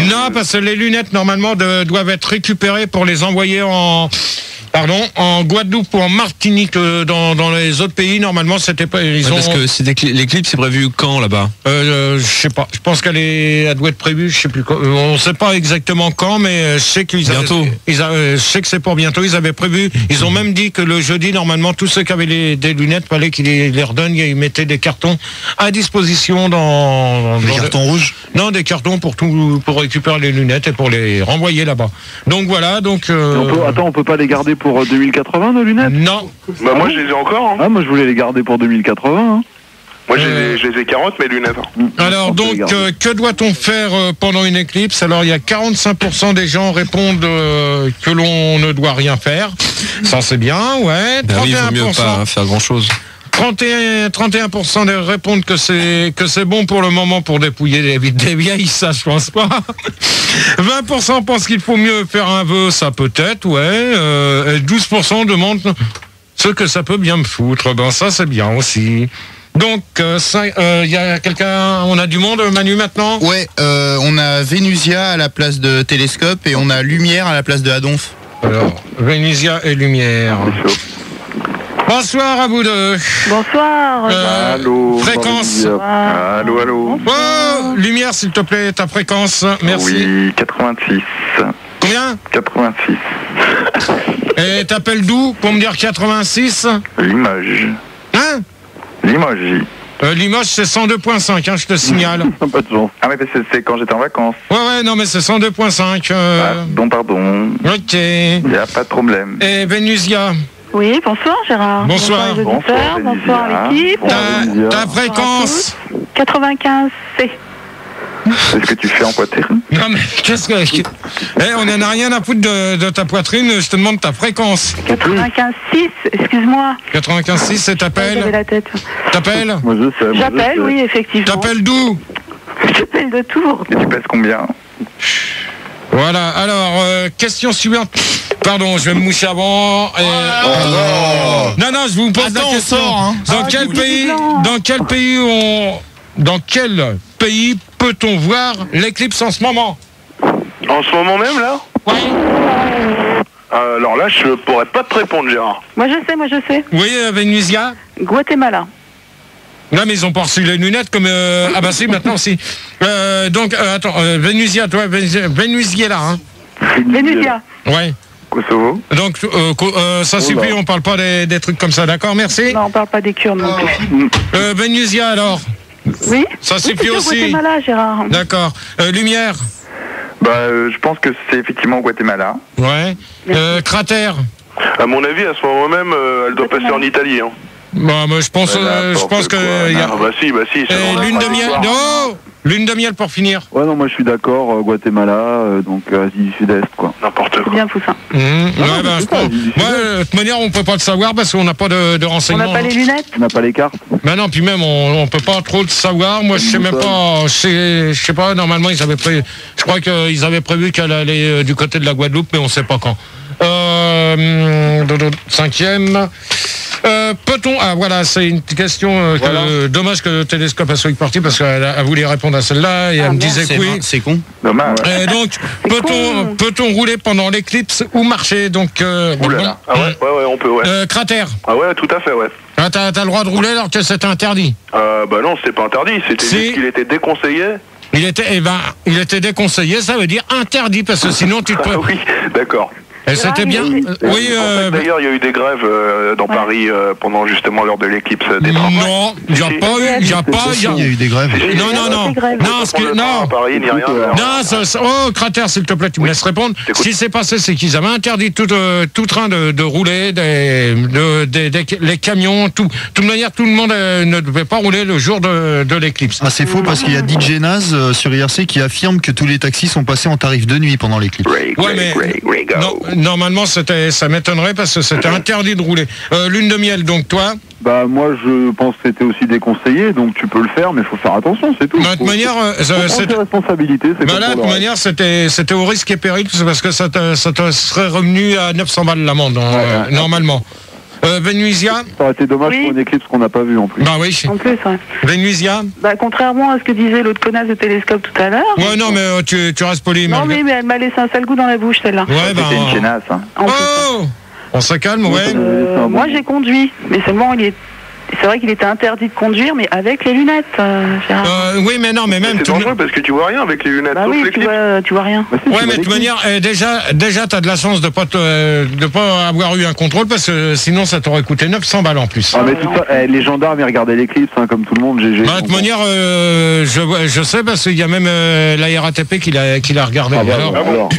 Non, parce que les lunettes normalement doivent être récupérées pour les envoyer en Pardon, en Guadeloupe ou en Martinique, dans les autres pays, normalement, c'était pas. Parce que l'éclipse c'est prévu quand là-bas? Je sais pas. Je pense elle doit être prévue. Je sais plus quand. On sait pas exactement quand, mais je sais qu'ils bientôt. Je sais que c'est pour bientôt. Ils avaient prévu. Ils ont même dit que le jeudi, normalement, tous ceux qui avaient des lunettes, fallait qu'ils les redonnent. Ils mettaient des cartons à disposition des cartons rouges. Non, des cartons pour récupérer les lunettes et pour les renvoyer là-bas. Donc voilà. Donc. On peut pas les garder pour 2080 nos lunettes? Non. Bah moi je les ai encore. Hein. Ah moi je voulais les garder pour 2080. Hein. Moi je les ai 40 mes lunettes. Alors donc que doit-on faire pendant une éclipse? Alors il y a 45% des gens répondent que l'on ne doit rien faire. Ça c'est bien, ouais. 31%. Oui, il vaut mieux pas faire grand-chose. 31% répondent que c'est bon pour le moment pour dépouiller des vieilles, ça je pense pas. 20% pensent qu'il faut mieux faire un vœu, ça peut-être, ouais. 12% demandent ce que ça peut bien me foutre. Ben ça c'est bien aussi. Donc, il y a quelqu'un, on a du monde, Manu, maintenant? Ouais, on a Vénusia à la place de Télescope et on a Lumière à la place de Adonf. Alors, Vénusia et Lumière. Bonsoir à vous deux. Bonsoir. Allô. Fréquence. Allô. Oh, Lumière, s'il te plaît, ta fréquence. Merci. Oui, 86. Combien? 86. Et t'appelles d'où pour me dire 86? Limoges. Hein? Limoges. Limoges, c'est 102.5, hein, je te signale. Pas de chance. Ah mais c'est quand j'étais en vacances. Ouais, non, mais c'est 102.5. Pardon. Ok. Il n'y a pas de problème. Et Vénusia? Oui, bonsoir Gérard. Bonsoir. Bonsoir l'équipe. Ta fréquence? 95C. C'est ce que tu fais en poitrine? Non mais qu'est-ce que... on n'en a rien à foutre de ta poitrine, je te demande ta fréquence. 95,6, excuse-moi. 95,6 et t'appelles? J'avais la tête. T'appelles? Moi je sais. J'appelle, oui, effectivement. T'appelles d'où? J'appelle de Tours. Et tu pèses combien? Voilà, alors, question suivante. Pardon, je vais me moucher avant. Non, je vous pose la question. Dans quel pays peut-on voir l'éclipse en ce moment? En ce moment même là? Oui. Alors là je pourrais pas te répondre Gérard. Moi je sais. Oui, Vénusia? Guatemala. Non mais ils ont pas reçu les lunettes comme... Ah bah si, maintenant si. Donc, attends, Vénusia, toi, Vénusia là, hein? Vénusia. Ouais. Kosovo. Donc, ça suffit, on parle pas des trucs comme ça, d'accord, merci? Non, on parle pas des Kurdes non plus. Vénusia alors? Oui. Ça suffit aussi. Guatemala, Gérard. D'accord. Lumière? Je pense que c'est effectivement au Guatemala. Ouais. Cratère? À mon avis, à ce moment même, elle doit passer en Italie. Hein. Bah, je pense que... Bah si. Lune de miel... Non, lune de miel pour finir. Ouais, non, moi je suis d'accord, Guatemala, donc Asie du Sud-Est, quoi. N'importe quoi. C'est bien Poussin. De toute manière, on peut pas le savoir parce qu'on n'a pas de renseignements. On n'a pas les lunettes? On n'a pas les cartes? Bah non, puis même, on peut pas trop le savoir. Moi, je sais même pas, je sais pas, normalement, ils avaient prévu, je crois qu'ils avaient prévu qu'elle allait du côté de la Guadeloupe, mais on sait pas quand. 5e. Peut-on... Ah voilà, c'est une question dommage que le télescope a soit parti parce qu'elle a voulu répondre à celle-là et elle me disait que oui. C'est con. Dommage. Donc, peut-on rouler pendant l'éclipse ou marcher? Donc, Oulala. Ah ouais, on peut, ouais. Cratère? Ah ouais, tout à fait, ouais. Ah, t'as le droit de rouler alors que c'était interdit? Bah non, c'était pas interdit, c'était juste qu'il était déconseillé. Il était déconseillé, ça veut dire interdit parce que sinon tu te... Ah oui, d'accord. Et c'était bien. Oui. D'ailleurs, il y a eu des grèves dans Paris pendant justement l'heure de l'éclipse des tramways. Non, il n'y a pas eu. Il y a eu des grèves. Non, Paris, ni rien. Oh, Cratère, s'il te plaît, tu me laisses répondre. Ce qui s'est passé, c'est qu'ils avaient interdit tout train de rouler, les camions, tout. De toute manière, tout le monde ne devait pas rouler le jour de l'éclipse. Ah, c'est faux parce qu'il y a DJ Naz sur IRC qui affirme que tous les taxis sont passés en tarif de nuit pendant l'éclipse. Ouais, mais normalement, ça m'étonnerait parce que c'était interdit de rouler. Lune de miel, donc toi? Bah moi je pense que c'était aussi déconseillé, donc tu peux le faire, mais il faut faire attention, c'est tout. De toute manière, c'est responsabilité. De toute manière, c'était au risque et péril, parce que ça te serait revenu à 900 balles l'amende, normalement. Vénusia? Ça aurait été dommage pour une éclipse qu'on n'a pas vue en plus. Bah oui. En plus, ouais. Vénusia? Bah contrairement à ce que disait l'autre connasse de télescope tout à l'heure. Ouais, non, mais tu restes poli. Non, mais elle m'a laissé un sale goût dans la bouche, celle-là. Ouais, c'était une chenasse. Hein. Oh! On se calme, ouais. Moi, j'ai conduit, mais seulement c'est vrai qu'il était interdit de conduire, mais avec les lunettes. Oui, mais non, mais même. C'est dangereux parce que tu vois rien avec les lunettes. Bah oui, tu vois rien. Ouais, mais de toute manière, déjà, t'as de la chance de pas avoir eu un contrôle parce que sinon, ça t'aurait coûté 900 balles en plus. Ah, mais tout ça, les gendarmes, ils regardaient l'éclipse, hein, comme tout le monde. Bah, de toute manière, je sais parce qu'il y a même la RATP qui l'a regardé. Ah, bah, alors.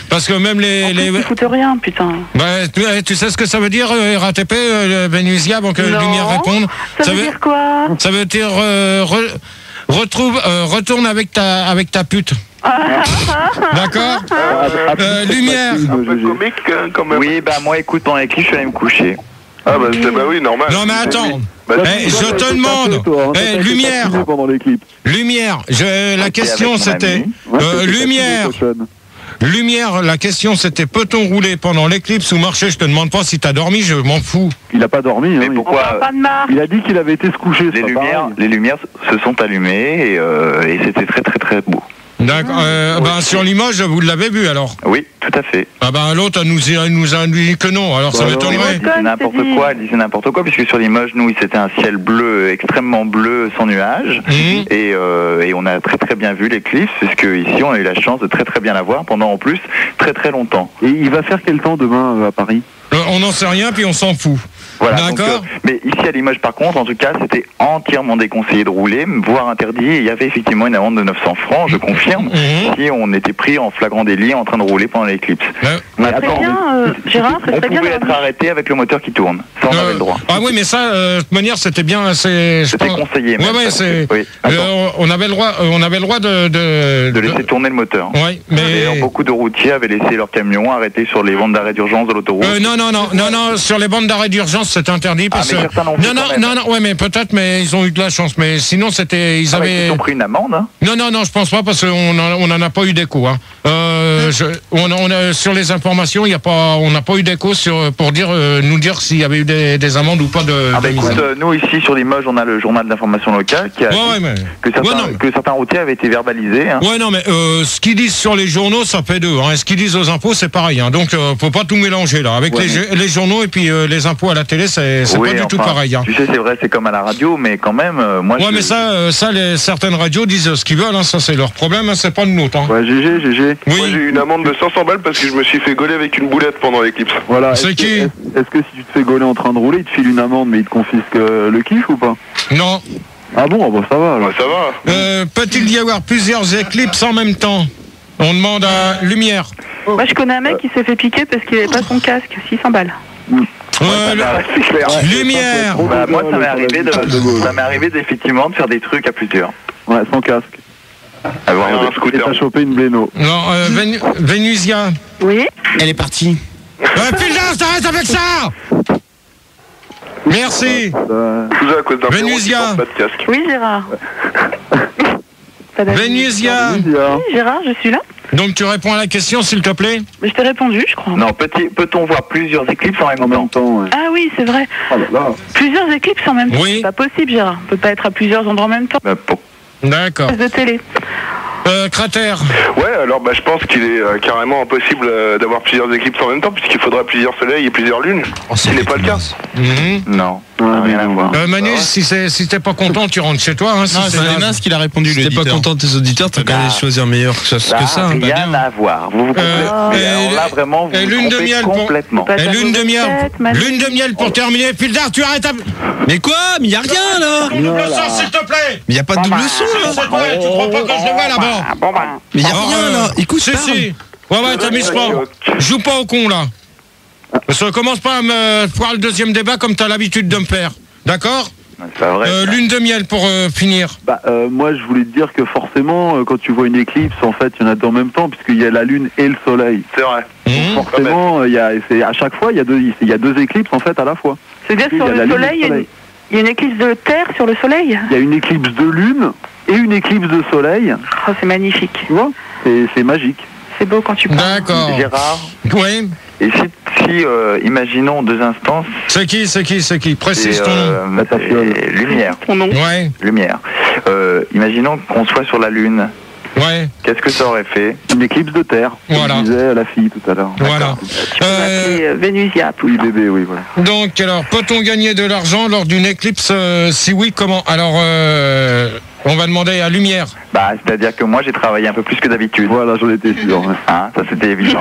Parce que même Ils foutent rien, putain. Bah, tu sais ce que ça veut dire, RATP, Vénusia, avant que Lumière réponde? Ça veut dire quoi? Ça veut dire retourne avec ta pute. D'accord. Lumière. Un peu comique quand même. Oui, bah moi écoute, pendant l'éclipse, je suis allé me coucher. Ah bah oui, normal. Non mais attends. Je te demande. Lumière. Lumière. La question c'était. Lumière, la question c'était peut-on rouler pendant l'éclipse ou marcher? Je te demande pas si t'as dormi, je m'en fous. Il a pas dormi. Mais pourquoi? Il a dit qu'il avait été se coucher. Les lumières se sont allumées et c'était très très très beau. D'accord. Sur Limoges, vous l'avez vu alors? Oui, tout à fait. Ah ben l'autre nous a dit que non, alors ça m'étonnerait. Elle disait n'importe quoi, puisque sur Limoges, nous, c'était un ciel bleu, extrêmement bleu, sans nuages, et on a très très bien vu l'éclipse, puisque ici, on a eu la chance de très très bien la voir pendant en plus très très longtemps. Et il va faire quel temps demain à Paris? On n'en sait rien, puis on s'en fout. Voilà, d'accord. Mais ici à Limoges, par contre, en tout cas, c'était entièrement déconseillé de rouler, voire interdit. Il y avait effectivement une amende de 900 francs, je confirme, si on était pris en flagrant délit en train de rouler pendant l'éclipse. Mais Gérard, on pouvait être arrêté avec le moteur qui tourne. Ça, on avait le droit. Ah oui, mais ça, de toute manière, c'était bien. C'était conseillé. On avait le droit de laisser tourner le moteur. Oui, mais d'ailleurs, beaucoup de routiers avaient laissé leur camion arrêté sur les bandes d'arrêt d'urgence de l'autoroute. Non, sur les bandes d'arrêt d'urgence, c'était interdit parce que. Non, ouais, mais peut-être, mais ils ont eu de la chance. Mais sinon, c'était, ils ont pris une amende. Hein. Non, je pense pas parce qu'on n'en a pas eu d'écho. Hein. Sur les informations, on n'a pas eu d'écho pour nous dire s'il y avait eu des amendes ou pas de. Écoute, nous ici sur Limoges, on a le journal d'information locale qui a que certains routiers avaient été verbalisés. Hein. Ouais, non, mais ce qu'ils disent sur les journaux, ça fait deux. Hein. Ce qu'ils disent aux impôts, c'est pareil. Hein. Donc, faut pas tout mélanger là. Avec les journaux et puis les impôts à la télé, c'est pas du tout pareil. Hein. Tu sais, c'est vrai, c'est comme à la radio, mais quand même, moi. Ouais, mais certaines radios disent ce qu'ils veulent. Hein. Ça, c'est leur problème. Hein. C'est pas de nôtre. Hein. Ouais, GG. Oui. Moi, j'ai eu une amende de 500 balles parce que je me suis fait gauler avec une boulette pendant l'éclipse. Voilà. C'est qui? Est-ce que si tu te fais gauler en train de rouler, il te file une amende, mais il te confisque le kiff ou pas? Non. Ah bon, ça va. Alors. Ouais, ça va. Peut-il y avoir plusieurs éclipses en même temps? On demande à Lumière. Moi, je connais un mec qui s'est fait piquer parce qu'il n'avait pas son casque. 600 balles. C'est clair. Lumière. Moi, ça m'est arrivé effectivement de faire des trucs à plusieurs. Ouais, sans casque. Avoir un scooter. Et t'as chopé une bléno. Non, Vénusia. Oui. Elle est partie. Putain, t'arrêtes avec ça. Merci. Tout ça à cause d'un Vénusia. pas de casque. Oui, Gérard. Vénusia. Oui, Gérard, je suis là. Donc tu réponds à la question, s'il te plaît. Mais je t'ai répondu, je crois. Non, peut-on voir plusieurs éclipses en même temps? Ouais. Ah oui, c'est vrai. Oh là là. Plusieurs éclipses en même temps. Oui. C'est pas possible, Gérard. On peut pas être à plusieurs endroits en même temps. D'accord. De télé. Cratère. Ouais, alors je pense qu'il est carrément impossible d'avoir plusieurs éclipses en même temps puisqu'il faudra plusieurs soleils et plusieurs lunes. Ce n'est pas le cas. Non, rien à voir. Manu, si t'es pas content, tu rentres chez toi. Hein, non, c'est Léna ce qu'il a répondu. Si t'es pas content de tes auditeurs, t'as qu'à choisir meilleur que ça. Rien à voir. Vous là vraiment vous lune de miel complètement. Lune de miel pour terminer. Pildar, tu arrêtes. Mais quoi? Mais y a rien là. Double son, s'il te plaît. Mais y a pas de double son là. Tu crois pas que je le vois là-bas? Mais y a rien là. Écoute, si. Ouais, t'amuses pas. Joue pas au con là. Parce que commence pas à me faire le deuxième débat comme t'as l'habitude de me faire. D'accord? Lune de miel pour finir. Moi, je voulais te dire que forcément, quand tu vois une éclipse, en fait, il y en a deux en même temps, puisqu'il y a la lune et le soleil. C'est vrai. Donc, forcément, à chaque fois, il y a deux éclipses en fait à la fois. C'est-à-dire sur le soleil, il y a une éclipse de terre sur le soleil. Il y a une éclipse de lune et une éclipse de soleil. Oh, c'est magnifique. Tu vois, c'est magique. C'est beau quand tu parles. D'accord. Gérard. Oui. Et si imaginons 2 instants. C'est qui? Précise ton nom. Lumière. Ton nom. Ouais. Lumière. Imaginons qu'on soit sur la Lune. Ouais. Qu'est-ce que ça aurait fait? Une éclipse de terre. Voilà. Comme disait la fille tout à l'heure. Voilà. Tu peux m'appeler Vénusia. Oui, bébé, oui, voilà. Donc, alors, peut-on gagner de l'argent lors d'une éclipse? Si oui, comment? Alors, on va demander à Lumière. Bah, c'est-à-dire que moi, j'ai travaillé un peu plus que d'habitude. Voilà, j'en étais sûr. Ouais. Hein, ça, c'était évident.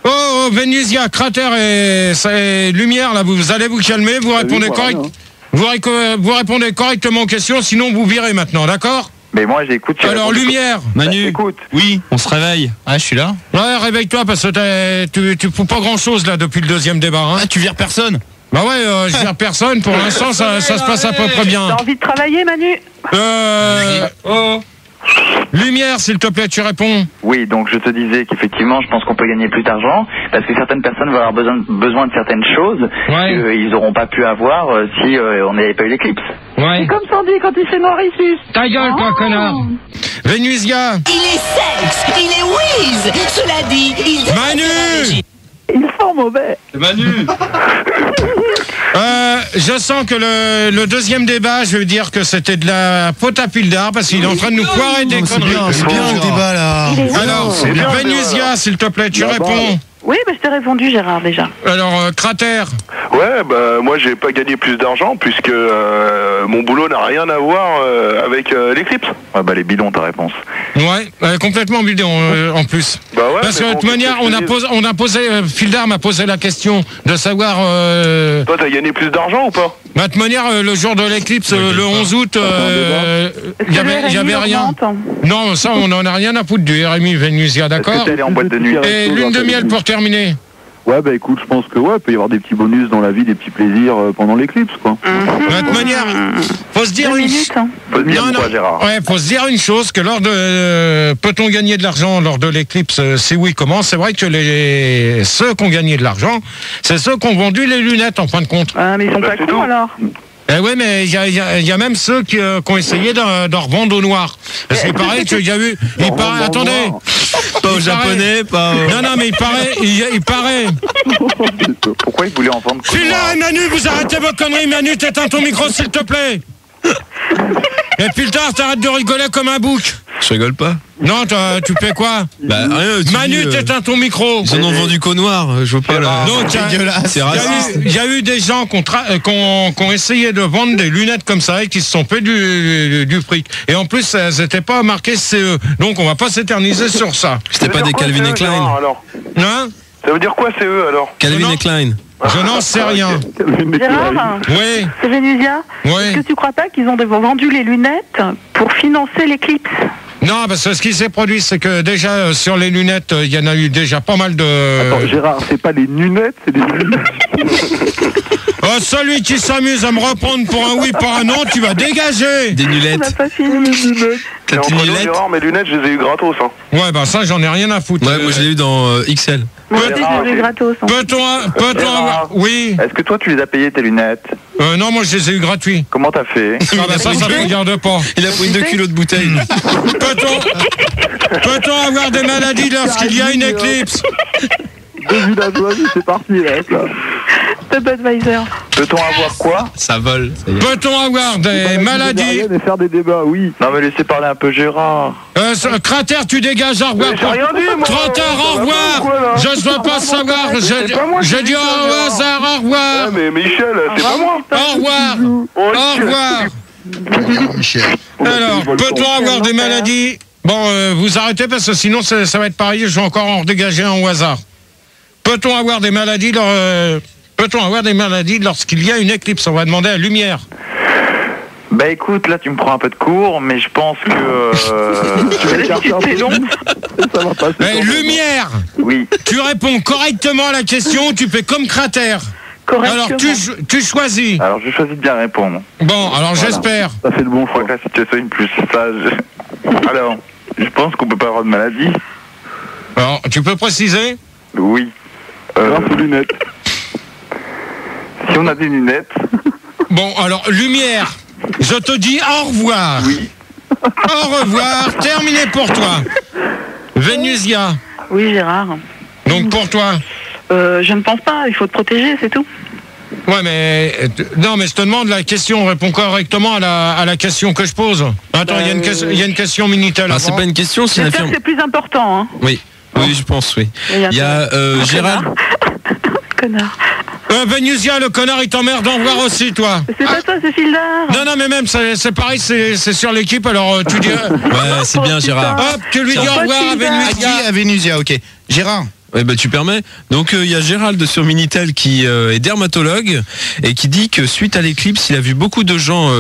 Oh, Vénusia, Cratère et Lumière, là, vous allez vous calmer, vous répondez vous répondez correctement aux questions, sinon vous virez maintenant, d'accord? Mais moi, j'écoute. Alors, Lumière. Manu, écoute. Oui, on se réveille. Ah, je suis là. Ouais, réveille-toi, parce que tu fous pas grand-chose, là, depuis le deuxième débat, hein. Ah, tu vires personne? Bah ouais, je vire personne, pour l'instant, ça se passe à peu près bien. T'as envie de travailler, Manu? Lumière, s'il te plaît, tu réponds. Oui, donc je te disais qu'effectivement, je pense qu'on peut gagner plus d'argent parce que certaines personnes vont avoir besoin de certaines choses qu'ils n'auront pas pu avoir si on n'avait pas eu l'éclipse. Ouais. C'est comme Sandy quand il fait noir ici. Ta gueule, toi, connard. Vénusia. Il est sexe, il est whiz. Cela dit, il... Manu. Ils sont mauvais. Manu. Je sens que le deuxième débat, je veux dire que c'était de la faute à Pildar parce qu'il est en train de nous foirer des conneries. C'est bien le débat là. Alors, Vénusia, s'il te plaît, tu réponds. Oui, mais je t'ai répondu, Gérard, déjà. Alors, Cratère. Ouais, bah moi j'ai pas gagné plus d'argent puisque mon boulot n'a rien à voir avec l'éclipse. Ouais, bah les bidons, ta réponse. Ouais, complètement bidon en plus. Bah ouais. Parce que de toute manière, on a posé, Pildar m'a posé la question de savoir. Toi, t'as gagné plus d'argent ou pas? Bah, de toute manière, le jour de l'éclipse, le 11 août, il y avait rien. Non, ça, on en a rien à foutre du RMI Vénusia, d'accord? T'es allé en boîte de nuit. Et lune de miel pour terminer. Ouais, bah écoute, je pense que ouais, il peut y avoir des petits bonus dans la vie, des petits plaisirs pendant l'éclipse, quoi. De toute manière, faut se dire une chose. Faut se dire quoi, Gérard? Ouais, faut se dire une chose, que lors de peut-on gagner de l'argent lors de l'éclipse? Si oui, comment? C'est vrai que ceux qui ont gagné de l'argent, c'est ceux qui ont vendu les lunettes en fin de compte. Ah, mais ils sont pas cons alors. Eh ouais, mais il y a même ceux qui ont essayé d'en revendre au noir. Parce qu'il paraît qu'il y a eu... attendez. Pas aux japonais, pas aux... Non, mais il paraît... Pourquoi ils voulaient en vendre? Je suis là, Manu, vous arrêtez vos conneries, Manu, t'éteins ton micro, s'il te plaît. Et puis le tard, t'arrêtes de rigoler comme un bouc. Je rigole pas. Non, tu fais quoi? Bah rien. Manu, t'éteins ton micro. Ils en ont vendu qu'au noir. Je veux pas la. Donc, c'est raciste. Il y a eu des gens qui ont essayé de vendre des lunettes comme ça et qui se sont fait du fric. Et en plus, elles n'étaient pas marquées CE. Donc, on va pas s'éterniser sur ça. C'était pas des Calvin et Klein. Hein? Ça veut dire quoi CE alors? Calvin et Klein. Je n'en sais rien. Gérard, oui. C'est Vénusia. Oui. Est-ce que tu crois pas qu'ils ont vendu les lunettes pour financer l'éclipse? Non, parce que ce qui s'est produit, c'est que déjà, sur les lunettes, il y en a eu déjà pas mal de... Attends, Gérard, c'est pas les lunettes, c'est des lunettes. Oh, celui qui s'amuse à me reprendre pour un oui, pour un non, tu vas dégager. Des nulettes. On n'a pas fini. T'as tes lunettes? Gérard, mes lunettes, je les ai eu gratos. Hein. Ouais, bah ça, j'en ai rien à foutre. Ouais, moi je l'ai eu dans XL. Moi aussi, je les ai gratos. Peut-on avoir... Oui. Est-ce que toi, tu les as payées, tes lunettes? Non, moi, je les ai eu gratuits. Comment t'as fait? Ah bah ça ne regarde pas. Il a pris 2 kilos de bouteilles. Peut-on avoir des maladies lorsqu'il y a une éclipse? Deux villageois, c'est parti là. The Budweiser. Peut-on avoir quoi? Ça vole. Peut-on avoir des maladies? Et faire des débats, oui. Non mais laissez parler un peu Gérard. Cratère, tu dégages, au revoir. J'ai rien dit, moi. Cratère, au revoir. Je ne dois pas savoir. Je dis au hasard, au revoir. Ouais, mais Michel, c'est pas moi. Au revoir. Au revoir. Alors, peut-on avoir des maladies? Bon, vous arrêtez parce que sinon ça va être pareil, je vais encore en redégager un au hasard. Peut-on avoir des maladies lorsqu'il y a une éclipse? On va demander à Lumière. Bah écoute, là tu me prends un peu de cours, mais je pense que... Ça va passer. Lumière. Oui. Tu réponds correctement à la question, tu fais comme Cratère. Alors tu choisis. Alors je choisis de bien répondre. Bon, alors voilà. J'espère. Ça fait le bon choix. Je crois que la situation est plus sage. Alors, je pense qu'on peut pas avoir de maladie. Alors, tu peux préciser? Oui. Lunettes. Si on a des lunettes... Bon, alors, Lumière, je te dis au revoir. Oui. Au revoir, terminé pour toi. Vénusia. Oui, Gérard. Donc pour toi? Je ne pense pas, il faut te protéger, c'est tout. Ouais, mais non, mais je te demande la question. Réponds correctement à la question que je pose. Attends, il y a une question Minitel. Ah, c'est pas une question, c'est une J'espère que c'est plus important. Hein. Oui, je pense, oui. Il y a Gérald. Connard. Venusia, le connard, il t'emmerde, au revoir aussi, toi. C'est pas toi, c'est Fildar. Non, mais même, c'est pareil, c'est sur l'équipe, alors tu dis... Ouais, c'est bien, Gérard. Hop, tu lui dis au revoir à Venusia. À Venusia, ok. Gérard. Oui, tu permets. Donc il y a Gérald sur Minitel qui est dermatologue et qui dit que suite à l'éclipse, il a vu beaucoup de gens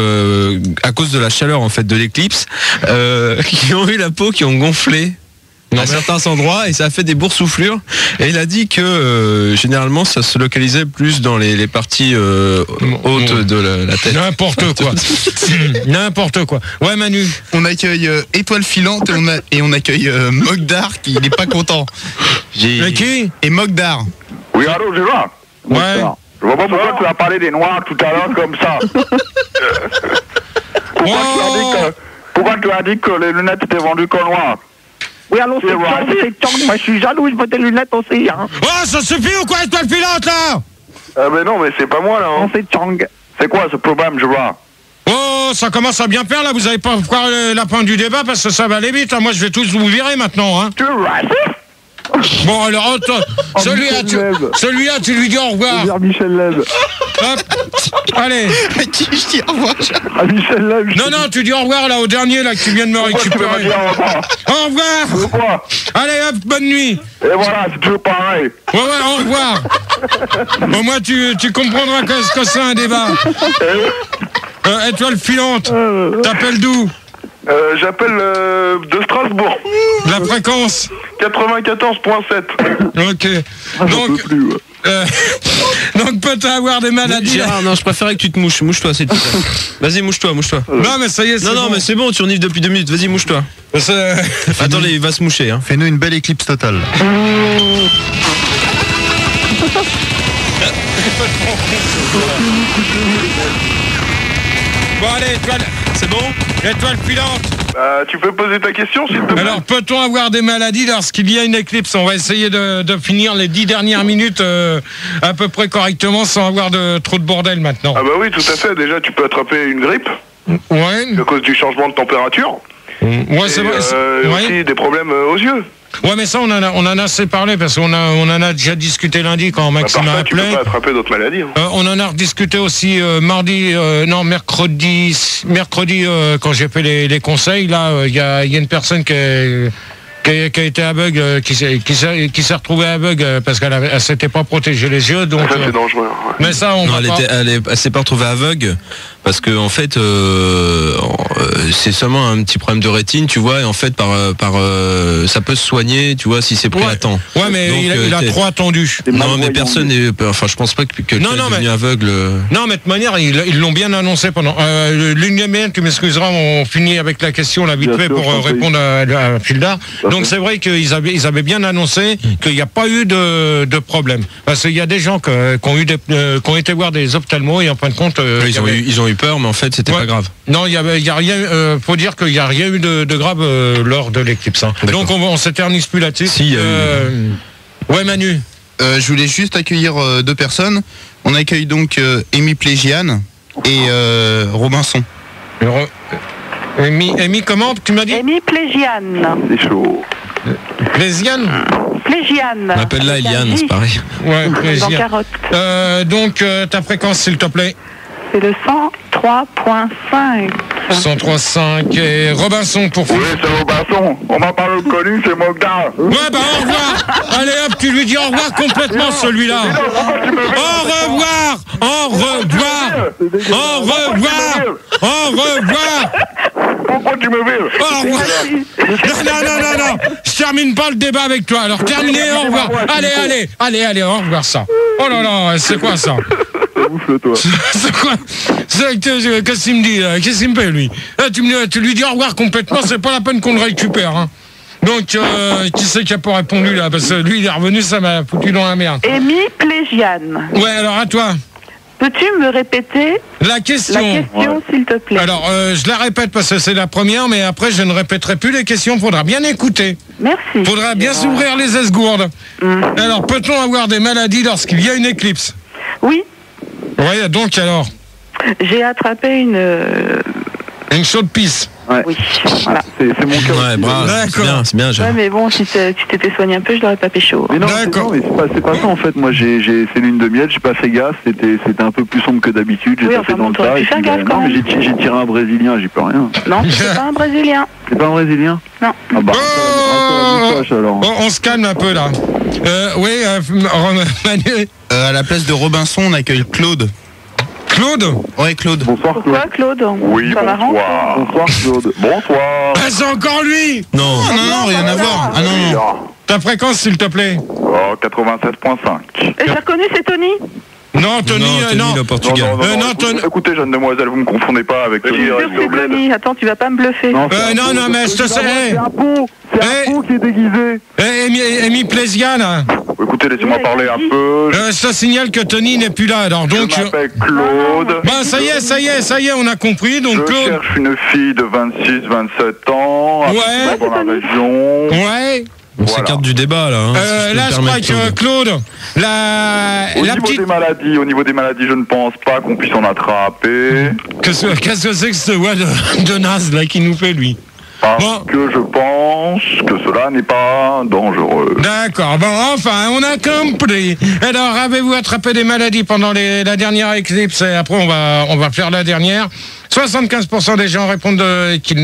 à cause de la chaleur en fait de l'éclipse qui ont eu la peau qui ont gonflé à certains endroits et ça a fait des boursouflures et il a dit que généralement ça se localisait plus dans les parties hautes de la tête. N'importe quoi. N'importe quoi. Ouais, Manu. On accueille Étoile Filante et on accueille Mogdar qui n'est pas content. Mais qui? Et Mogdar. Oui, allô, Gérard. Ouais. Je vois pas pourquoi tu as parlé des noirs tout à l'heure comme ça. Pourquoi tu as dit que les lunettes étaient vendues qu'en noir? Oui, allô, c'est Chong, moi je suis jaloux, je veux des lunettes aussi. Hein. Oh, ça suffit ou quoi, Étoile Filante, là? Mais non, mais c'est pas moi, là. Hein. Non, c'est Chong. C'est quoi ce problème, Gérard? Oh, ça commence à bien faire, là. Vous allez pas voir le lapin du débat parce que ça va aller vite. Hein. Moi, je vais tous vous virer maintenant. Hein. Tu es raciste? Bon, alors, celui-là, tu lui dis au revoir. Michel Leb. Hop. Allez. Qui je dis au revoir? Michel Leb. Non, tu dis au revoir, là, au dernier, là, que tu viens de me récupérer. Au revoir. Allez, hop, bonne nuit. Et voilà, c'est toujours pareil. Ouais, au revoir. Au moins, tu comprendras que c'est un débat. Étoile Filante, t'appelles d'où? J'appelle de Strasbourg. La fréquence 94.7. Ok. Donc peut avoir des maladies. Gérard, non, je préférais que tu te mouches. Mouche-toi, c'est tout ça. Vas-y, mouche-toi. Non, mais ça y est, c'est Non, mais c'est bon, tu renifles depuis 2 minutes. Vas-y, mouche-toi. Attendez, il va se moucher. Hein. Fais-nous une belle éclipse totale. Bon, allez, Étoile. C'est bon? Étoile Filante. Tu peux poser ta question, s'il te plaît? Alors, peut-on avoir des maladies lorsqu'il y a une éclipse? On va essayer de finir les 10 dernières minutes à peu près correctement sans avoir trop de bordel maintenant. Ah bah oui, tout à fait. Déjà, tu peux attraper une grippe. Ouais. À cause du changement de température. Ouais, c'est vrai. Aussi des problèmes aux yeux. Ouais, mais ça, on en a assez parlé parce qu'on en a déjà discuté lundi quand Maxime m'a appelé. Tu peux pas attraper d'autres maladies. Hein. On en a rediscuté aussi mercredi quand j'ai fait les conseils. Là, il y a une personne qui a été aveugle, qui s'est retrouvée aveugle parce qu'elle s'était pas protégé les yeux. Donc, ça, c'est dangereux. Ouais. Mais ça, elle s'est pas retrouvée aveugle parce que en fait, c'est seulement un petit problème de rétine, tu vois, et en fait, ça peut se soigner, tu vois, si c'est pris à temps. Ouais, mais donc, il a trop attendu. Non, mais personne n'est. Enfin, je pense pas que quelqu'un est devenu aveugle. Non, mais de toute manière, ils l'ont bien annoncé pendant. L'une tu m'excuseras, on finit avec la question là vite fait pour répondre à Fildar. Donc c'est vrai qu'ils avaient bien annoncé qu'il n'y a pas eu de problème. Parce qu'il y a des gens qui ont été voir des ophtalmos et en fin de compte. Ils ont eu peur, mais en fait, c'était pas grave. Non, il y a rien. Faut dire qu'il n'y a rien eu de grave lors de l'éclipse. Hein. Donc on s'éternise plus là-dessus. Si, ouais, Manu. Je voulais juste accueillir 2 personnes. On accueille donc Amy Plégiane et Robinson. Amy, comment tu m'as dit? Amy Plégiane. C'est chaud. Plégiane? Plégiane. On appelle là Eliane, c'est pareil. Ouais, Dans Carotte. Donc, ta fréquence, s'il te plaît? C'est le 103.5. 103.5. Et Robinson pour finir. Oui, c'est Robinson. On m'a pas reconnu, c'est Mogdar. Ouais, bah au revoir. Allez hop, tu lui dis au revoir complètement celui-là. Au revoir. Au revoir. Au revoir. Au revoir. Pourquoi tu me veux? Au revoir. Non. Je termine pas le débat avec toi. Alors terminez, au revoir. Allez, au revoir ça. Oh là là, c'est quoi ça? C'est quoi? Qu'est-ce qu'il me dit là? Qu'est-ce qu'il me fait lui? Tu lui dis au revoir complètement, c'est pas la peine qu'on le récupère. Hein. Donc, qui c'est qui a pas répondu là? Parce que lui, il est revenu, ça m'a foutu dans la merde. Amy Plégiane. Ouais, alors à toi. Peux-tu me répéter la question, s'il te plaît? Alors, je la répète parce que c'est la première, mais après, je ne répéterai plus les questions. Faudra bien écouter. Merci. Faudra bien s'ouvrir les esgourdes. Alors, peut-on avoir des maladies lorsqu'il y a une éclipse? Oui. Ouais, donc alors. J'ai attrapé une chaude pisse. Ouais. Oui, voilà. C'est mon cas. Ouais, bravo. C'est bien. Ouais, mais bon, si tu t'étais soigné un peu, je l'aurais pas pécho. Mais non, c'est pas ça en fait. Moi, j'ai fait lune de miel, j'ai pas fait gaffe. C'était un peu plus sombre que d'habitude. J'ai tapé dans le tas. Faire gaffe quand même. J'ai tiré un Brésilien, j'y peux rien. Non, c'est pas un Brésilien. C'est pas un Brésilien? Non. Ah bah. On se calme un peu là. Oui, Manu. À la place de Robinson, on accueille Claude. Claude? Ouais, Claude. Bonsoir, Claude. Pourquoi, Claude? Oui, bonsoir. Bonsoir, Claude. Bonsoir. Ah, c'est encore lui! Non, rien à voir. Ah non. Ta fréquence, s'il te plaît. Oh, 87.5. Et j'ai reconnu, c'est Tony? Non, Tony, non. le Portugal. Non, Tony. Écoutez, jeune demoiselle, vous me confondez pas avec Tony. C'est Tony. Attends, tu vas pas me bluffer. Non, mais je te sais. C'est un pot qui est déguisé. Amy Plésiane. Écoutez, laissez-moi parler un peu. Je te signale que Tony n'est plus là, alors donc. Je m'appelle Claude. Bah, ça y est, on a compris. Donc, Je Claude. cherche une fille de 26-27 ans. Ouais. Dans la région. Ouais. On s'écarte du débat là. Là, je crois que Claude, Au niveau des maladies, je ne pense pas qu'on puisse en attraper. Qu'est-ce que c'est que ce voix de naze là qui nous fait lui? Parce que je pense que cela n'est pas dangereux. D'accord, bon, enfin, on a compris. Alors, avez-vous attrapé des maladies pendant la dernière éclipse? Et après, on va faire la dernière. 75% des gens répondent qui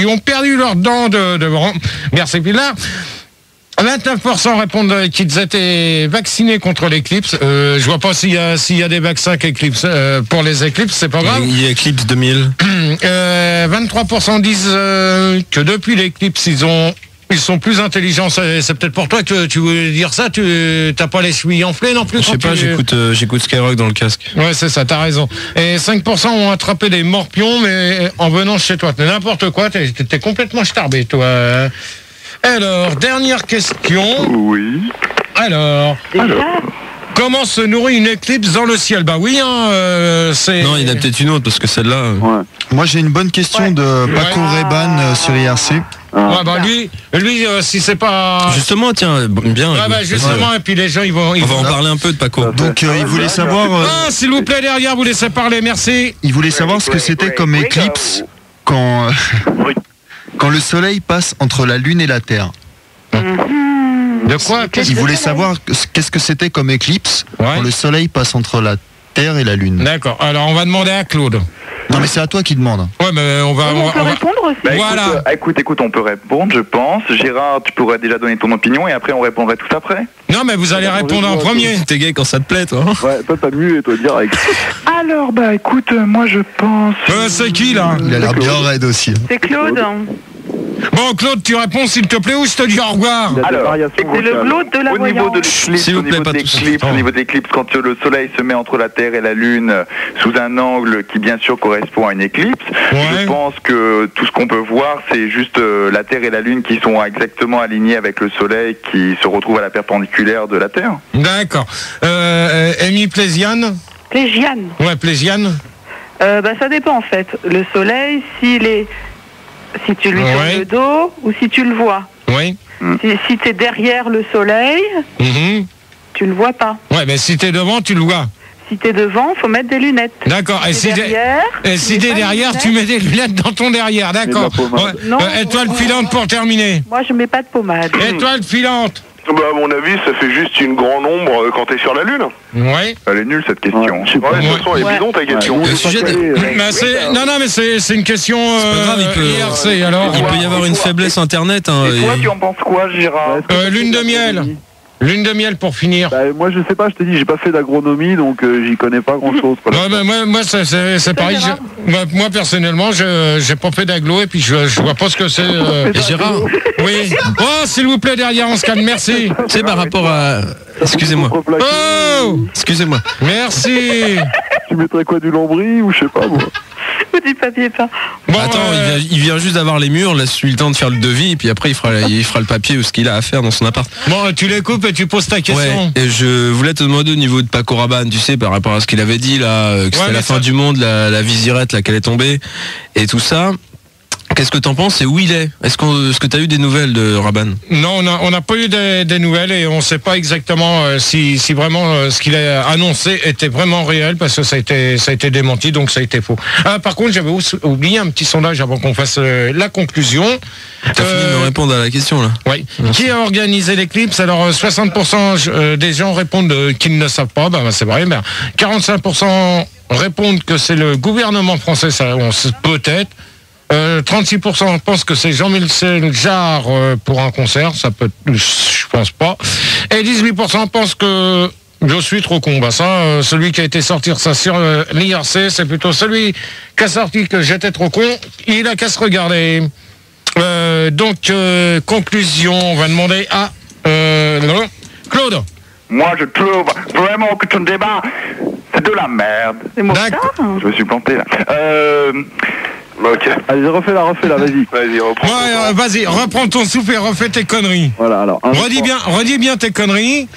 ont perdu leurs dents devant. Merci, Pilar. 29% répondent qu'ils étaient vaccinés contre l'éclipse. Je vois pas s'il y a des vaccins pour les éclipses, c'est pas grave. Il y a Eclipse 2000. 23% disent que depuis l'éclipse, ils sont plus intelligents. C'est peut-être pour toi que tu voulais dire ça. Tu t'as pas les chevilles enflées non plus? Je sais pas, j'écoute Skyrock dans le casque. Ouais, c'est ça, t'as raison. Et 5% ont attrapé des morpions, mais en venant chez toi. N'importe quoi, t'es complètement starbé, toi. Alors, dernière question. Oui. Alors. Comment se nourrit une éclipse dans le ciel? Bah oui, c'est... Non, il y en a peut-être une autre, parce que celle-là... Ouais. Moi, j'ai une bonne question de Paco Reban sur IRC. Ouais, bah lui, si c'est pas... Justement, tiens, bien. Ouais, bah justement, et puis les gens, ils vont... On va en parler un peu de Paco. Donc, il voulait savoir... Ah, s'il vous plaît, derrière, vous laissez parler, merci. Il voulait savoir ce que c'était comme éclipse quand le soleil passe entre la Lune et la Terre. De quoi? Il voulait savoir qu'est-ce que c'était comme éclipse quand le soleil passe entre la Terre et la Lune. D'accord, alors on va demander à Claude. Non mais c'est à toi qui demande. Ouais, mais on va répondre aussi. Bah, voilà. Écoute, on peut répondre, je pense. Gérard, tu pourrais déjà donner ton opinion et après on répondrait tous après. Non, mais vous allez répondre en premier. T'es gay quand ça te plaît, toi. Ouais, toi t'as mué, toi direct. Alors, bah écoute, moi je pense... C'est qui là? Il a l'air bien raide aussi. C'est Claude. Bon, Claude, tu réponds s'il te plaît ou je te dis au revoir? Alors, c'est le Claude de la au niveau de l'éclipse, S'il au niveau de l'éclipse, quand le soleil se met entre la Terre et la Lune sous un angle qui bien sûr correspond à une éclipse, je pense que tout ce qu'on peut voir, c'est juste la Terre et la Lune qui sont exactement alignés avec le soleil qui se retrouve à la perpendiculaire de la Terre. D'accord. Amy Plésiane? Plégiane. Ouais, Plégiane. Bah ça dépend en fait. Le soleil, si tu lui tournes le dos ou si tu le vois. Oui. Si tu es derrière le soleil, tu le vois pas. Ouais, mais si t'es devant, tu le vois. Si t'es devant, faut mettre des lunettes. D'accord. Et si t'es derrière, tu mets des lunettes dans ton derrière. D'accord. Ouais. Étoile filante pour terminer. Moi, je mets pas de pommade. Étoile filante. Bah, à mon avis, ça fait juste une grande ombre quand t'es sur la Lune. Ouais. Elle est nulle cette question. Ouais, de toute façon, elle est bidon ta question. Le sujet non, mais c'est une question IRC, alors. Il peut y avoir une faiblesse internet. Et toi, tu en penses quoi, Gérard? Lune de miel. Lune de miel pour finir. Bah, moi je sais pas, je te dis, j'ai pas fait d'agronomie donc j'y connais pas grand chose. Moi c'est pareil. Moi personnellement, j'ai pas fait d'aglo et puis je vois pas ce que c'est. Et Gérard? Oui. Oh, s'il vous plaît, derrière, on se calme, merci. C'est par rapport à... Excusez-moi. Oh, excusez-moi. Merci. Tu mettrais quoi, du lambris ou je sais pas moi? Ou du papier peint. Bon, attends, il vient juste d'avoir les murs, laisse-lui le temps de faire le devis et puis après il fera le papier ou ce qu'il a à faire dans son appart. Bon, tu les coupes et tu poses ta question. Ouais, et je voulais te demander au niveau de Paco Rabanne, tu sais, par rapport à ce qu'il avait dit là, que c'était la fin du monde, la visirette là qu'elle est tombée et tout ça. Qu'est-ce que t'en penses et où il est? Est-ce que t'as eu des nouvelles de Rabanne? Non, on n'a pas eu des nouvelles et on ne sait pas exactement si vraiment ce qu'il a annoncé était vraiment réel parce que ça a été démenti, donc ça a été faux. Par contre, j'avais oublié un petit sondage avant qu'on fasse la conclusion. T'as fini de me répondre à la question là. Oui. Qui a organisé l'éclipse? Alors 60% des gens répondent qu'ils ne savent pas. C'est vrai. 45% répondent que c'est le gouvernement français. Ça, on sait peut-être. 36% pensent que c'est Jean-Michel Jarre pour un concert, ça peut, je pense pas. Et 18% pensent que je suis trop con. Celui qui a été sortir ça sur l'IRC, c'est plutôt celui qui a sorti que j'étais trop con. Il a qu'à se regarder. Donc, conclusion, on va demander à Claude. Moi, je trouve vraiment que ton débat, c'est de la merde. D'accord. Je me suis planté là. Ok. Allez, refais-la, vas-y. Vas-y, reprends. Ouais, vas-y, reprends ton souffle et refais tes conneries. Voilà, alors. Redis bien tes conneries.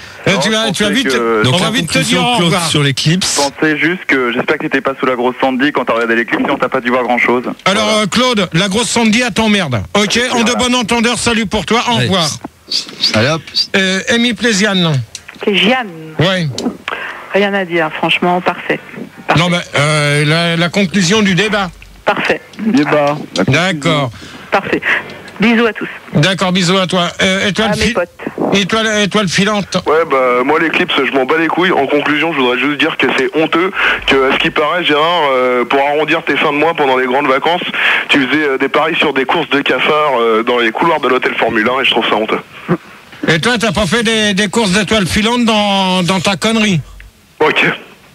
Tu vas vite. Donc, on va vite te dire au revoir. Sur l'éclipse. Je pensais juste que j'espère que t'étais pas sous la grosse Sandy quand t'as regardé l'éclipse et on t'a pas dû voir grand chose. Alors, voilà. Claude, la grosse Sandy, elle t'emmerde. Ok, en de bon entendeur, salut pour toi, au revoir. Allez hop. Amy Pléziane. Pléziane. Ouais. Rien à dire, franchement, parfait. Non, mais la conclusion du débat. Parfait. Débat. D'accord. Parfait. Bisous à tous. D'accord, bisous à toi. À mes potes. Étoile filante. Ouais, moi l'éclipse, je m'en bats les couilles. En conclusion, je voudrais juste dire que c'est honteux, que à ce qui paraît, Gérard, pour arrondir tes fins de mois pendant les grandes vacances, tu faisais des paris sur des courses de cafards dans les couloirs de l'hôtel Formule 1 et je trouve ça honteux. Et toi, t'as pas fait des courses d'étoiles filantes dans ta connerie? Ok.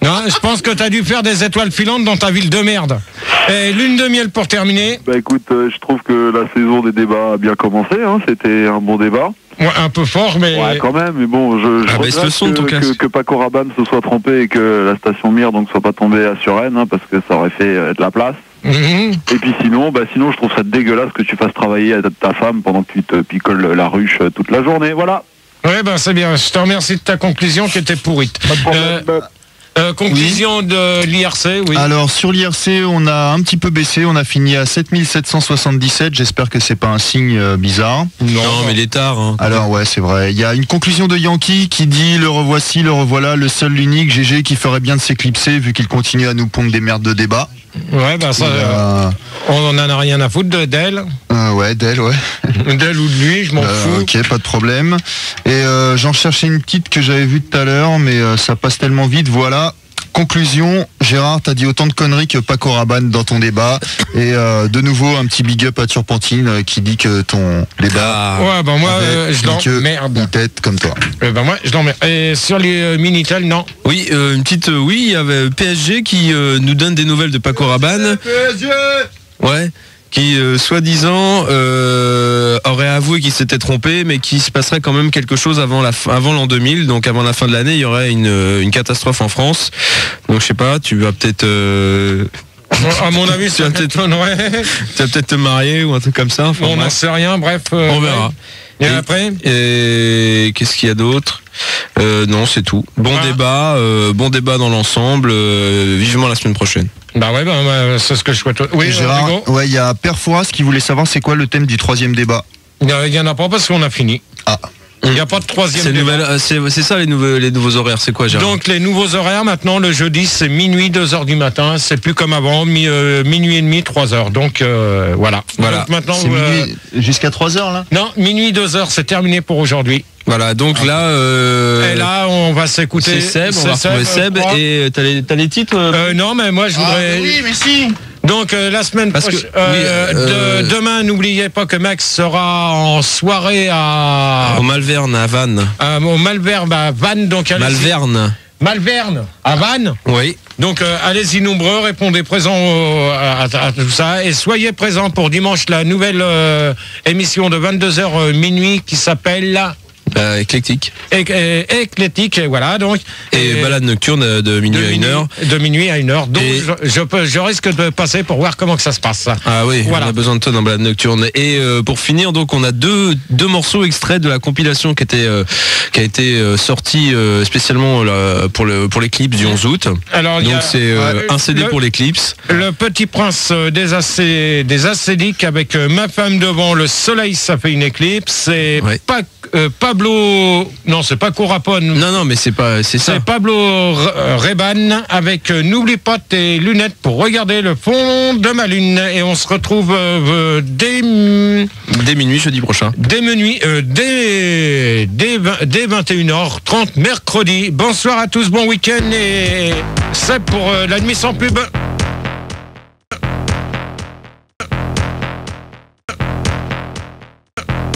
Non, je pense que t'as dû faire des étoiles filantes dans ta ville de merde. Et lune de miel pour terminer. Écoute, je trouve que la saison des débats a bien commencé, hein. C'était un bon débat. Ouais, un peu fort, mais... Ouais, quand même, mais bon, je regrette que Paco Rabanne se soit trompé et que la station Mir donc soit pas tombée à Suresnes, hein, parce que ça aurait fait de la place. Et puis sinon, je trouve ça dégueulasse que tu fasses travailler ta femme pendant que tu te picoles la ruche toute la journée, voilà. Ouais, c'est bien, je te remercie de ta conclusion qui était pourrite. Pas de problème. Conclusion de l'IRC, oui. Alors sur l'IRC, on a un petit peu baissé, on a fini à 7777, j'espère que c'est pas un signe bizarre. Non, mais il est tard. Hein. Alors ouais, c'est vrai. Il y a une conclusion de Yankee qui dit le revoici, le revoilà, le seul, l'unique, GG qui ferait bien de s'éclipser vu qu'il continue à nous pondre des merdes de débat. Ouais, ça, on en a rien à foutre d'elle. Ouais, d'elle, ouais. D'elle ou de lui, je m'en fous. Ok, pas de problème. Et j'en cherchais une petite que j'avais vue tout à l'heure, mais ça passe tellement vite, voilà. Conclusion, Gérard, t'as dit autant de conneries que Paco Rabanne dans ton débat. Et de nouveau, un petit big up à Turpentine qui dit que ton débat... Ouais, moi, je l'emmerde. Une tête comme toi. Moi, je l'emmerde. Et sur les Minitel, non? Oui, une petite... oui, il y avait PSG qui nous donne des nouvelles de Paco Rabanne. PSG. Ouais. Qui, soi-disant, aurait avoué qu'il s'était trompé, mais qu'il se passerait quand même quelque chose avant l'an 2000, donc avant la fin de l'année, il y aurait une catastrophe en France. Donc je sais pas, tu vas peut-être... À mon avis, tu vas peut-être te marier ou un truc comme ça. Enfin, on n'en sait rien, bref. On verra. Et après et qu'est-ce qu'il y a d'autre? Non, c'est tout. Bon débat dans l'ensemble. Vivement la semaine prochaine. C'est ce que je souhaite. Oui, Gérard, ouais, il y a Père Fouras qui voulait savoir c'est quoi le thème du troisième débat. Il n'y en a pas parce qu'on a fini. Ah. Il n'y a pas de troisième débat. C'est ça les nouveaux horaires, c'est quoi, Gérard? Donc les nouveaux horaires maintenant, le jeudi c'est minuit, 2h du matin, c'est plus comme avant, minuit et demi, 3h. Donc voilà. Donc, maintenant, c'est minuit jusqu'à 3h là? Non, minuit, 2h, c'est terminé pour aujourd'hui. Voilà, donc là... Et là, on va s'écouter... C'est Seb, on va retrouver Seb. Et t'as les titres non, mais moi je voudrais... oui, mais si. Donc la semaine prochaine, demain, n'oubliez pas que Max sera en soirée au Malverne à Vannes. Au Malverne à Vannes, donc Malverne à Vannes. Oui. Donc allez-y nombreux, répondez présents à tout ça et soyez présents pour dimanche la nouvelle émission de 22h minuit qui s'appelle Éclectique. Éclectique, voilà, donc. Et balade nocturne de minuit à 1h. De minuit à 1h. Donc, je risque de passer pour voir comment que ça se passe. Ah oui, voilà. On a besoin de toi dans balade nocturne. Et pour finir, donc, on a deux morceaux extraits de la compilation qui a été sortie spécialement pour l'éclipse du 11 août. Alors, donc, c'est un CD pour l'éclipse. Le Petit Prince des Acédiques avec Ma femme devant le soleil, ça fait une éclipse. C'est Pablo, non, c'est pas Corapone. Non, mais c'est ça. C'est Pablo Reban avec N'oublie pas tes lunettes pour regarder le fond de ma lune. Et on se retrouve dès minuit jeudi prochain. Dès 21h30 mercredi. Bonsoir à tous, bon week-end et c'est pour la nuit sans pub.